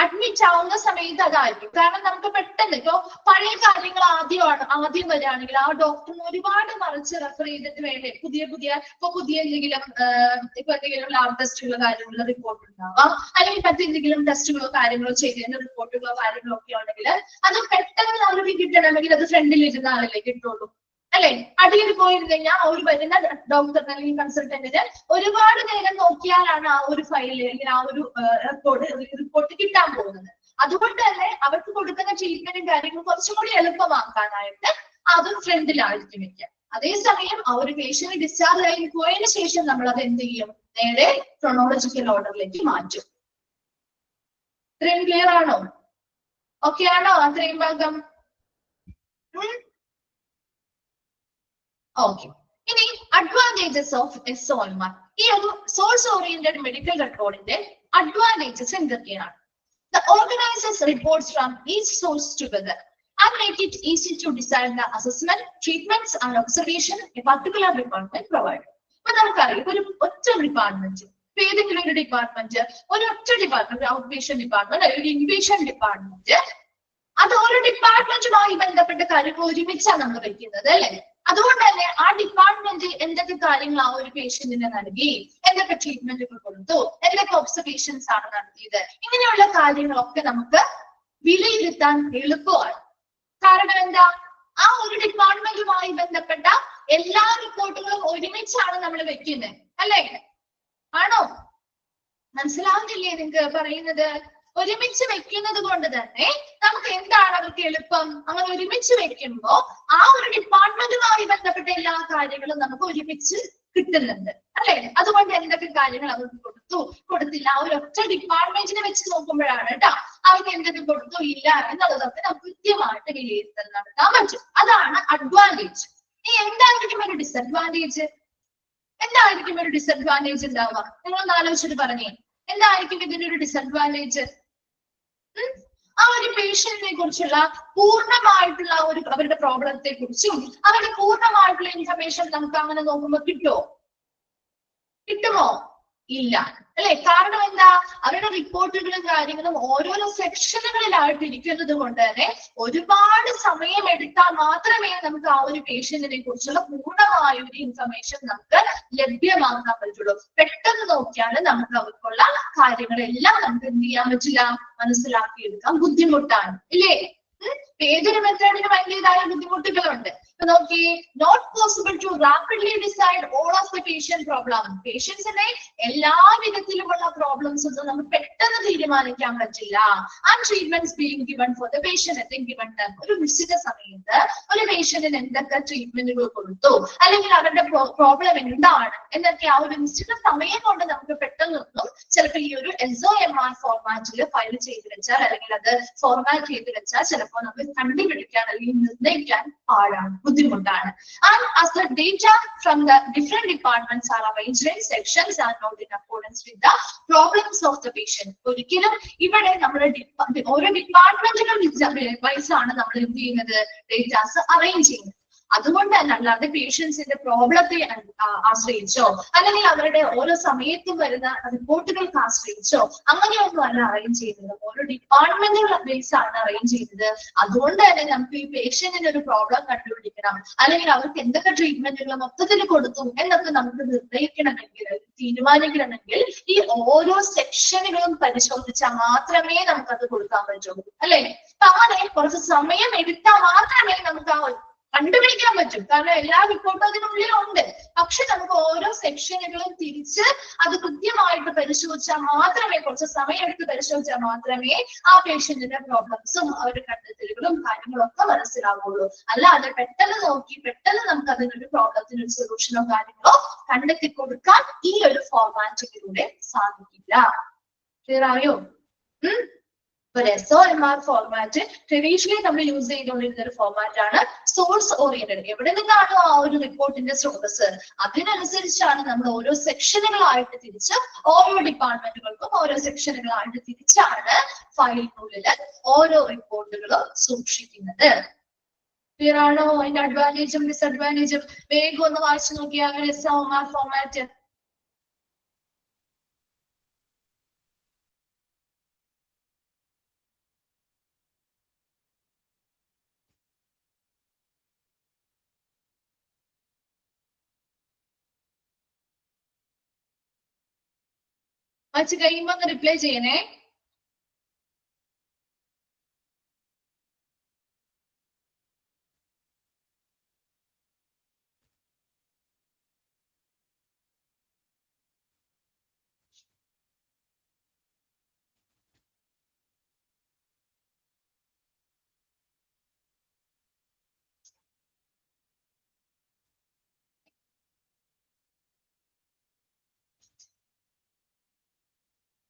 അഡ്മിറ്റ് ആവുന്ന സമയത്ത് അതായിരിക്കും. കാരണം നമുക്ക് പെട്ടെന്ന് ഇപ്പൊ പഴയ കാര്യങ്ങൾ ആദ്യം വരികയാണെങ്കിൽ ആ ഡോക്ടറിന് ഒരുപാട് മറിച്ച് റെഫർ ചെയ്തിട്ട് വേണ്ടേ പുതിയ എന്തെങ്കിലും ലാബ് ടെസ്റ്റുകളോ കാര്യങ്ങളോ റിപ്പോർട്ട് ഉണ്ടാവാം, അല്ലെങ്കിൽ മറ്റെന്തെങ്കിലും ടെസ്റ്റുകളോ കാര്യങ്ങളോ ചെയ്തതിന്റെ റിപ്പോർട്ടുകളോ കാര്യങ്ങളോ ഒക്കെ ഉണ്ടെങ്കിൽ അത് പെട്ടെന്ന് അവർക്ക് കിട്ടണമെങ്കിൽ അത് ഫ്രണ്ടിൽ ഇരുന്നാലല്ലേ കിട്ടുള്ളൂ, അല്ലെ? അടിയിൽ പോയിരുന്നു കഴിഞ്ഞാൽ ഒരു വരുന്ന ഡോക്ടറിന് അല്ലെങ്കിൽ കൺസൾട്ടന്റിന് ഒരുപാട് നേരം നോക്കിയാലാണ് ആ ഒരു ഫയൽ അല്ലെങ്കിൽ ആ ഒരു റിപ്പോർട്ട് കിട്ടാൻ പോകുന്നത്. അതുകൊണ്ട് തന്നെ അവർക്ക് കൊടുക്കുന്ന ട്രീറ്റ്മെന്റും കാര്യങ്ങളും കുറച്ചും കൂടി എളുപ്പമാക്കാനായിട്ട് അത് ഫ്രണ്ടിലായിരിക്കും വെക്കുക. അതേസമയം ആ ഒരു പേഷ്യന്റ് ഡിസ്ചാർജ് ആയി പോയതിനു ശേഷം നമ്മൾ അത് എന്ത് ചെയ്യും? നേരെ ക്രോണോളജിക്കൽ ഓർഡറിലേക്ക് മാറ്റും. ഇത്രയും ക്ലിയർ ആണോ? ഓക്കെ ആണോ അത്രയും ഭാഗം? ഓക്കെ. ഇനി അഡ്വാൻറ്റേജസ് ഓഫ് SOMR. ഈ ഒരു സോഴ്സ് ഓറിയന്റഡ് മെഡിക്കൽ റെക്കോർഡിന്റെ അഡ്വാൻറ്റേജസ് എന്തൊക്കെയാണ്? The organizers reports from each source together and make it easy to decide the assessment, treatments and observation a particular department provides. അപ്പൊ നമുക്കറിയാം ഒരു ഒറ്റ ഡിപ്പാർട്ട്മെന്റ്, ഏതെങ്കിലും ഒരു ഡിപ്പാർട്ട്മെന്റ്, ഒരൊറ്റ ഡിപ്പാർട്ട്മെന്റ്, ഔട്ട് പേഷ്യന്റ് ഡിപ്പാർട്ട്മെന്റ് അല്ലെങ്കിൽ inpatient department, അത് ഓരോ ഡിപ്പാർട്ട്മെന്റുമായി ബന്ധപ്പെട്ട കാര്യങ്ങൾ ഒരുമിച്ചാണ് നമ്മൾ വെക്കുന്നത്, അല്ലെ? അതുകൊണ്ട് തന്നെ ആ ഡിപ്പാർട്ട്മെന്റ് എന്തൊക്കെ കാര്യങ്ങൾ ആ ഒരു പേഷ്യന്റിന് നൽകി, എന്തൊക്കെ ട്രീറ്റ്മെന്റുകൾ കൊടുത്തു, എന്തൊക്കെ ഒബ്സർവേഷൻസ് ആണ് നടത്തിയത്, ഇങ്ങനെയുള്ള കാര്യങ്ങളൊക്കെ നമുക്ക് വിലയിരുത്താൻ എളുപ്പമാണ്. കാരണം എന്താ? ആ ഒരു ഡിപ്പാർട്ട്മെന്റുമായി ബന്ധപ്പെട്ട എല്ലാ റിപ്പോർട്ടുകളും ഒരുമിച്ചാണ് നമ്മൾ വെക്കുന്നത്, അല്ലേ? ആണോ? മനസ്സിലാവുന്നില്ലേ നിങ്ങൾക്ക് പറയുന്നത്? ഒരുമിച്ച് വെക്കുന്നത് കൊണ്ട് തന്നെ നമുക്ക് എന്താണ് അവർക്ക് എളുപ്പം? അങ്ങനെ ഒരുമിച്ച് വെക്കുമ്പോ ആ ഒരു ഡിപ്പാർട്ട്മെന്റുമായി ബന്ധപ്പെട്ട എല്ലാ കാര്യങ്ങളും നമുക്ക് ഒരുമിച്ച് കിട്ടുന്നുണ്ട്, അല്ലെ? അതുകൊണ്ട് എന്തൊക്കെ കാര്യങ്ങൾ അവർക്ക് കൊടുത്തില്ല, ആ ഒരു ഒറ്റ ഡിപ്പാർട്ട്മെന്റിനെ വെച്ച് നോക്കുമ്പോഴാണ് കേട്ടോ അവർക്ക് എന്തൊക്കെ കൊടുത്തു ഇല്ല എന്നുള്ളതൊക്കെ നമുക്ക് കൃത്യമായിട്ട് വിലയിരുത്തൽ നടത്താൻ പറ്റും. അതാണ് അഡ്വാൻറ്റേജ്. ഇനി എന്തായിരിക്കും ഒരു ഡിസഡ്വാൻറ്റേജ്? എന്തായിരിക്കും ഒരു ഡിസഡ്വാൻറ്റേജ് ഉണ്ടാവുക? നിങ്ങളൊന്ന് ആലോചിച്ചിട്ട് പറഞ്ഞേ, എന്തായിരിക്കും ഇതിന്റെ ഒരു ഡിസഡ്വാൻറ്റേജ്? ആ ഒരു പേഷ്യന്റിനെ കുറിച്ചുള്ള പൂർണ്ണമായിട്ടുള്ള ഒരു അവരുടെ പ്രോബ്ലത്തെ കുറിച്ചും അവരുടെ പൂർണ്ണമായിട്ടുള്ള ഇൻഫർമേഷൻ നമുക്ക് അങ്ങനെ നോക്കുമ്പോൾ കിട്ടുമോ? ഇല്ല, അല്ലെ? കാരണം എന്താ? അവരുടെ റിപ്പോർട്ടുകളും കാര്യങ്ങളും ഓരോരോ സെക്ഷനുകളിലായിട്ട് ഇരിക്കുന്നത് കൊണ്ട് തന്നെ ഒരുപാട് സമയം എടുത്താൽ മാത്രമേ നമുക്ക് ആ ഒരു പേഷ്യന്റിനെ കുറിച്ചുള്ള പൂർണ്ണമായ ഒരു ഇൻഫർമേഷൻ നമുക്ക് ലഭ്യമാക്കാൻ പറ്റുള്ളൂ. പെട്ടെന്ന് നോക്കിയാൽ നമുക്ക് അവർക്കുള്ള കാര്യങ്ങളെല്ലാം നമുക്ക് എന്ത് ചെയ്യാൻ പറ്റില്ല, മനസ്സിലാക്കിയെടുക്കാൻ ബുദ്ധിമുട്ടാണ്, ഇല്ലേ? ഏതൊരു മെത്തേഡിനും അതിൻ്റെതായ ബുദ്ധിമുട്ടുകളുണ്ട്. നോക്കി, not possible to rapidly decide all of the patient problem. പേഷ്യൻസിന്റെ എല്ലാ വിധത്തിലുമുള്ള പ്രോബ്ലംസ് ഒന്നും നമുക്ക് പെട്ടെന്ന് തീരുമാനിക്കാൻ പറ്റില്ല. And treatments being given for the patient at given time. ഒരു നിശ്ചിത സമയത്ത് ഒരു പേഷ്യന്റിന് എന്തൊക്കെ ട്രീറ്റ്മെന്റുകൾ കൊടുത്തു, അല്ലെങ്കിൽ അവരുടെ പ്രോബ്ലം എന്താണ് എന്നൊക്കെ ആ ഒരു നിശ്ചിത സമയം കൊണ്ട് നമുക്ക് പെട്ടെന്നൊന്നും ചിലപ്പോൾ ഈ ഒരു SOMR ഫോർമാറ്റിൽ ഫയൽ ചെയ്ത് വെച്ചാൽ അല്ലെങ്കിൽ അത് ഫോർമാറ്റ് ചെയ്ത് വെച്ചാൽ ചിലപ്പോൾ നമുക്ക് കണ്ടുപിടിക്കാൻ അല്ലെങ്കിൽ നിർണ്ണയിക്കാൻ പാടാണ്, ബുദ്ധിമുട്ടാണ്. And as the data from the different departments are arranged in sections and not in accordance with the problems of the patient. ഒരിക്കലും ഇവിടെ നമ്മുടെ ഓരോ ഡിപ്പാർട്ട്മെന്റിനും വൈസ് ആണ് നമ്മൾ എന്ത് ചെയ്യുന്നത്, ഡേറ്റാസ് അറേഞ്ച് ചെയ്യുന്നത്. അതുകൊണ്ട് തന്നെ അല്ലാതെ പേഷ്യൻസിന്റെ പ്രോബ്ലത്തെ ആശ്രയിച്ചോ അല്ലെങ്കിൽ അവരുടെ ഓരോ സമയത്തും വരുന്ന റിപ്പോർട്ടുകൾക്ക് ആശ്രയിച്ചോ അങ്ങനെയൊന്നും അല്ല അറേഞ്ച് ചെയ്യുന്നത്. ഓരോ ഡിപ്പാർട്ട്മെന്റുകൾ ബേസ് ആണ് അറേഞ്ച് ചെയ്യുന്നത്. അതുകൊണ്ട് തന്നെ നമുക്ക് ഈ പേഷ്യന്റിന് ഒരു പ്രോബ്ലം കണ്ടുപിടിക്കണം, അല്ലെങ്കിൽ അവർക്ക് എന്തൊക്കെ ട്രീറ്റ്മെന്റുകൾ മൊത്തത്തിൽ കൊടുക്കും എന്നൊക്കെ നമുക്ക് നിർണ്ണയിക്കണമെങ്കിൽ, തീരുമാനിക്കണമെങ്കിൽ ഈ ഓരോ സെക്ഷനുകളും പരിശോധിച്ചാൽ മാത്രമേ നമുക്കത് കൊടുക്കാൻ പറ്റുള്ളൂ, അല്ലെ? അപ്പൊ അങ്ങനെ കുറച്ച് സമയം എടുത്താൽ മാത്രമേ നമുക്ക് ആ കണ്ടുപിടിക്കാൻ പറ്റും. കാരണം എല്ലാ റിപ്പോർട്ടും അതിനുള്ളിൽ ഉണ്ട്. പക്ഷെ നമുക്ക് ഓരോ സെക്ഷനുകളും തിരിച്ച് അത് കൃത്യമായിട്ട് പരിശോധിച്ചാൽ മാത്രമേ, കുറച്ച് സമയം എടുത്ത് പരിശോധിച്ചാൽ മാത്രമേ ആ പേഷ്യന്റിന്റെ പ്രോബ്ലംസും അവരുടെ കണ്ടെത്തലുകളും കാര്യങ്ങളും ഒക്കെ മനസ്സിലാവുള്ളൂ. അല്ലാതെ പെട്ടെന്ന് നോക്കി പെട്ടെന്ന് നമുക്ക് അതിനൊരു പ്രോബ്ലത്തിന് ഒരു സൊല്യൂഷനോ കാര്യങ്ങളോ കണ്ടെത്തി കൊടുക്കാൻ ഈ ഒരു ഫോർമാറ്റിലൂടെ സാധിക്കില്ല. ക്ലിയർ ആയോ? ഒരു SOMR ഫോർമാറ്റ് ട്രഡീഷണലി നമ്മൾ യൂസ് ചെയ്തുകൊണ്ടിരുന്ന ഒരു ഫോർമാറ്റ് ആണ് സോഴ്സ് ഓറിയന്റഡ്. എവിടെ നിന്നാണോ ആ ഒരു റിപ്പോർട്ടിന്റെ സ്രോതസ് അതിനനുസരിച്ചാണ് നമ്മൾ ഓരോ സെക്ഷനുകളായിട്ട് തിരിച്ച്, ഓരോ ഡിപ്പാർട്ട്മെന്റുകൾക്കും ഓരോ സെക്ഷനുകളായിട്ട് തിരിച്ചാണ് ഫയലിനുള്ളിൽ ഓരോ റിപ്പോർട്ടുകളും സൂക്ഷിക്കുന്നത്. ക്ലിയർ ആണോ? അതിന്റെ അഡ്വാൻറ്റേജും ഡിസഡ്വാൻറ്റേജും വേഗം ഒന്ന് വായിച്ചു നോക്കിയാൽ SOMR ഫോർമാറ്റ്. വായിച്ചു കഴിയുമ്പോ ഒന്ന് റിപ്ലൈ ചെയ്യണേ.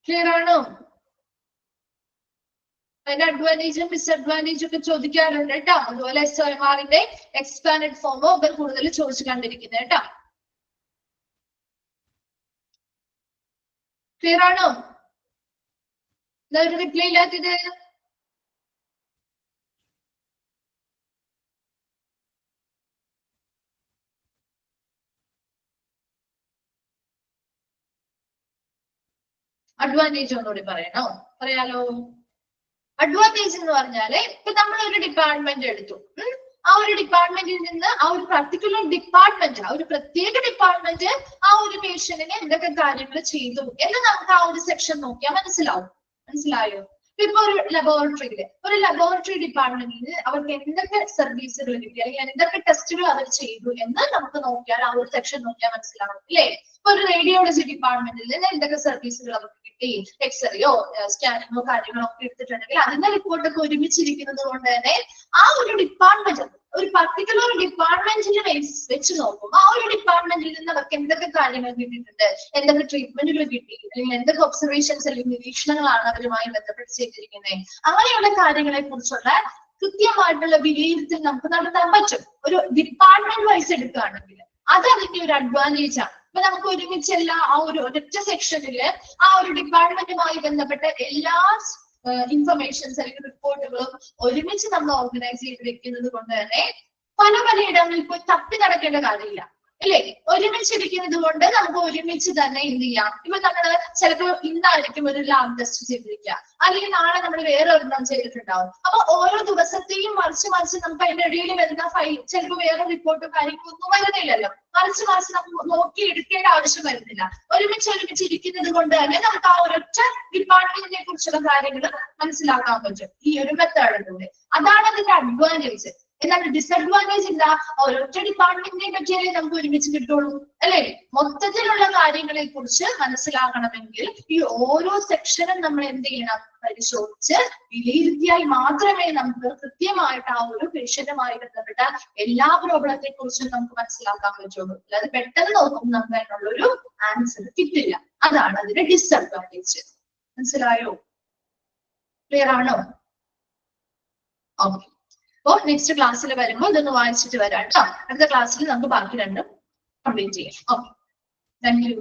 ക്ലിയർ ആണോ? അതിന്റെ അഡ്വാൻറ്റേജും ഡിസഡ്വാൻറ്റേജും ഒക്കെ ചോദിക്കാറുണ്ട് കേട്ടോ. അതുപോലെ SOMRന്റെ എക്സ്പാൻഡഡ് ഫോമോ ഒക്കെ കൂടുതൽ ചോദിച്ചു കണ്ടിരിക്കുന്നത് കേട്ടോ. ക്ലിയർ ആണോ? എന്താ ഒരു റിപ്ലൈ ഇല്ലാത്തത്? അഡ്വാൻറ്റേജ് ഒന്നുകൂടി പറയണോ? പറയാലോ. അഡ്വാൻറ്റേജ് എന്ന് പറഞ്ഞാല് ഇപ്പൊ നമ്മൾ ഒരു ഡിപ്പാർട്ട്മെന്റ് എടുത്തു, ആ ഒരു ഡിപ്പാർട്ട്മെന്റിൽ നിന്ന് ആ ഒരു പർട്ടിക്കുലർ ഡിപ്പാർട്ട്മെന്റ്, ആ ഒരു പ്രത്യേക ഡിപ്പാർട്ട്മെന്റ് ആ ഒരു പേഷ്യന്റിന് എന്തൊക്കെ കാര്യങ്ങൾ ചെയ്തു എന്ന് നമുക്ക് ആ ഒരു സെക്ഷൻ നോക്കിയാൽ മനസ്സിലാവും. മനസ്സിലായോ? ഇപ്പൊ ഒരു ലബോറട്ടറി ഡിപ്പാർട്ട്മെന്റിൽ അവർക്ക് എന്തൊക്കെ സർവീസുകൾ കിട്ടി, അല്ലെങ്കിൽ എന്തൊക്കെ ടെസ്റ്റുകൾ അവർ ചെയ്തു എന്ന് നമുക്ക് നോക്കിയാൽ ആ ഒരു സെക്ഷൻ നോക്കിയാൽ മനസ്സിലാവും, അല്ലേ? ഇപ്പൊ ഒരു റേഡിയോളജി ഡിപ്പാർട്ട്മെന്റിൽ നിന്ന് എന്തൊക്കെ സർവീസുകൾ അവർക്ക് കിട്ടി, എക്സ്റേയോ സ്കാനിങ്ങോ കാര്യങ്ങളോ ഒക്കെ എടുത്തിട്ടുണ്ടെങ്കിൽ അതിന്റെ റിപ്പോർട്ടൊക്കെ ഒരുമിച്ചിരിക്കുന്നത് കൊണ്ട് തന്നെ ആ ഒരു ഡിപ്പാർട്ട്മെന്റ്, ഒരു പർട്ടിക്കുലർ ഡിപ്പാർട്ട്മെന്റിൽ വെച്ച് നോക്കുമ്പോൾ ആ ഒരു ഡിപ്പാർട്ട്മെന്റിൽ നിന്ന് അവർക്ക് എന്തൊക്കെ കാര്യങ്ങൾ കിട്ടിയിട്ടുണ്ട്, എന്തൊക്കെ ട്രീറ്റ്മെന്റുകൾ കിട്ടി, അല്ലെങ്കിൽ എന്തൊക്കെ ഒബ്സർവേഷൻസ് അല്ലെങ്കിൽ നിരീക്ഷണങ്ങളാണ് അവരുമായി ബന്ധപ്പെട്ട് ചെയ്തിരിക്കുന്നത്, അങ്ങനെയുള്ള കാര്യങ്ങളെ കുറിച്ചുള്ള കൃത്യമായിട്ടുള്ള വിലയിരുത്തൽ നമുക്ക് നടത്താൻ പറ്റും. ഒരു ഡിപ്പാർട്ട്മെന്റ് വൈസ് എടുക്കുകയാണെങ്കിൽ അത് അതിന്റെ ഒരു അഡ്വാൻറ്റേജ് ആണ്. അപ്പൊ നമുക്ക് ഒരുമിച്ചല്ല ആ ഒരു ഒരൊറ്റ സെക്ഷനില് ആ ഒരു ഡിപ്പാർട്ട്മെന്റുമായി ബന്ധപ്പെട്ട എല്ലാ ഇൻഫർമേഷൻസ് അല്ലെങ്കിൽ റിപ്പോർട്ടുകളും ഒരുമിച്ച് നമ്മൾ ഓർഗനൈസ് ചെയ്ത് വെക്കുന്നത് കൊണ്ട് തന്നെ പല ഇടങ്ങളിൽ പോയി തപ്പി നടക്കേണ്ട കാര്യമില്ല, അല്ലേ? ഒരുമിച്ചിരിക്കുന്നത് കൊണ്ട് നമുക്ക് ഒരുമിച്ച് തന്നെ എന്ത് ചെയ്യാം. ഇപ്പൊ നമ്മള് ചിലപ്പോൾ ഇന്നായിരിക്കും ഒരു ലാബ് ടെസ്റ്റ് ചെയ്തിരിക്കുക, അല്ലെങ്കിൽ നാളെ നമ്മൾ വേറെ ഒരെണ്ണം ചെയ്തിട്ടുണ്ടാവും. അപ്പൊ ഓരോ ദിവസത്തെയും മറിച്ച് നമുക്ക് അതിന്റെ ഇടയിൽ വരുന്ന ഫയൽ ചിലപ്പോൾ വേറെ റിപ്പോർട്ടും കാര്യങ്ങളൊന്നും വരുന്നില്ലല്ലോ. മറിച്ച് നമുക്ക് നോക്കി എടുക്കേണ്ട ആവശ്യം വരുന്നില്ല. ഒരുമിച്ചിരിക്കുന്നത് കൊണ്ട് തന്നെ നമുക്ക് ആ ഒരൊറ്റ ഡിപ്പാർട്ട്മെന്റിനെ കുറിച്ചുള്ള കാര്യങ്ങൾ മനസ്സിലാക്കാൻ പറ്റും ഈ ഒരു മെത്തേഡിലൂടെ. അതാണ് അതിന്റെ അഡ്വാൻറ്റേജ്. എന്നാൽ ഡിസഡ്വാൻറ്റേജ് എന്താ? ഒരൊറ്റ ഡിപ്പാർട്ട്മെന്റിനെ പറ്റിയാലേ നമുക്ക് ഒരുമിച്ച് കിട്ടുള്ളൂ, അല്ലെ? മൊത്തത്തിലുള്ള കാര്യങ്ങളെ കുറിച്ച് മനസ്സിലാക്കണമെങ്കിൽ ഈ ഓരോ സെക്ഷനും നമ്മൾ എന്ത് ചെയ്യണം? പരിശോധിച്ച് വിലയിരുത്തിയാൽ മാത്രമേ നമുക്ക് കൃത്യമായിട്ട് ആ ഒരു പേഷ്യന്റുമായി ബന്ധപ്പെട്ട എല്ലാ പ്രോബ്ലത്തെ കുറിച്ചും നമുക്ക് മനസ്സിലാക്കാൻ പറ്റുള്ളൂ. അല്ലാതെ പെട്ടെന്ന് നോക്കുമ്പോൾ നമുക്ക് അതിനുള്ളൊരു ആൻസർ കിട്ടില്ല. അതാണ് അതിന്റെ ഡിസഡ്വാൻറ്റേജ്. മനസ്സിലായോ? ക്ലിയർ ആണോ? ഓക്കെ. അപ്പോൾ നെക്സ്റ്റ് ക്ലാസ്സിൽ വരുമ്പോൾ ഇതൊന്ന് വായിച്ചിട്ട് വരാം കേട്ടോ. അടുത്ത ക്ലാസ്സിൽ നമുക്ക് ബാക്കി രണ്ടും കംപ്ലീറ്റ് ചെയ്യാം. Okay, thank you.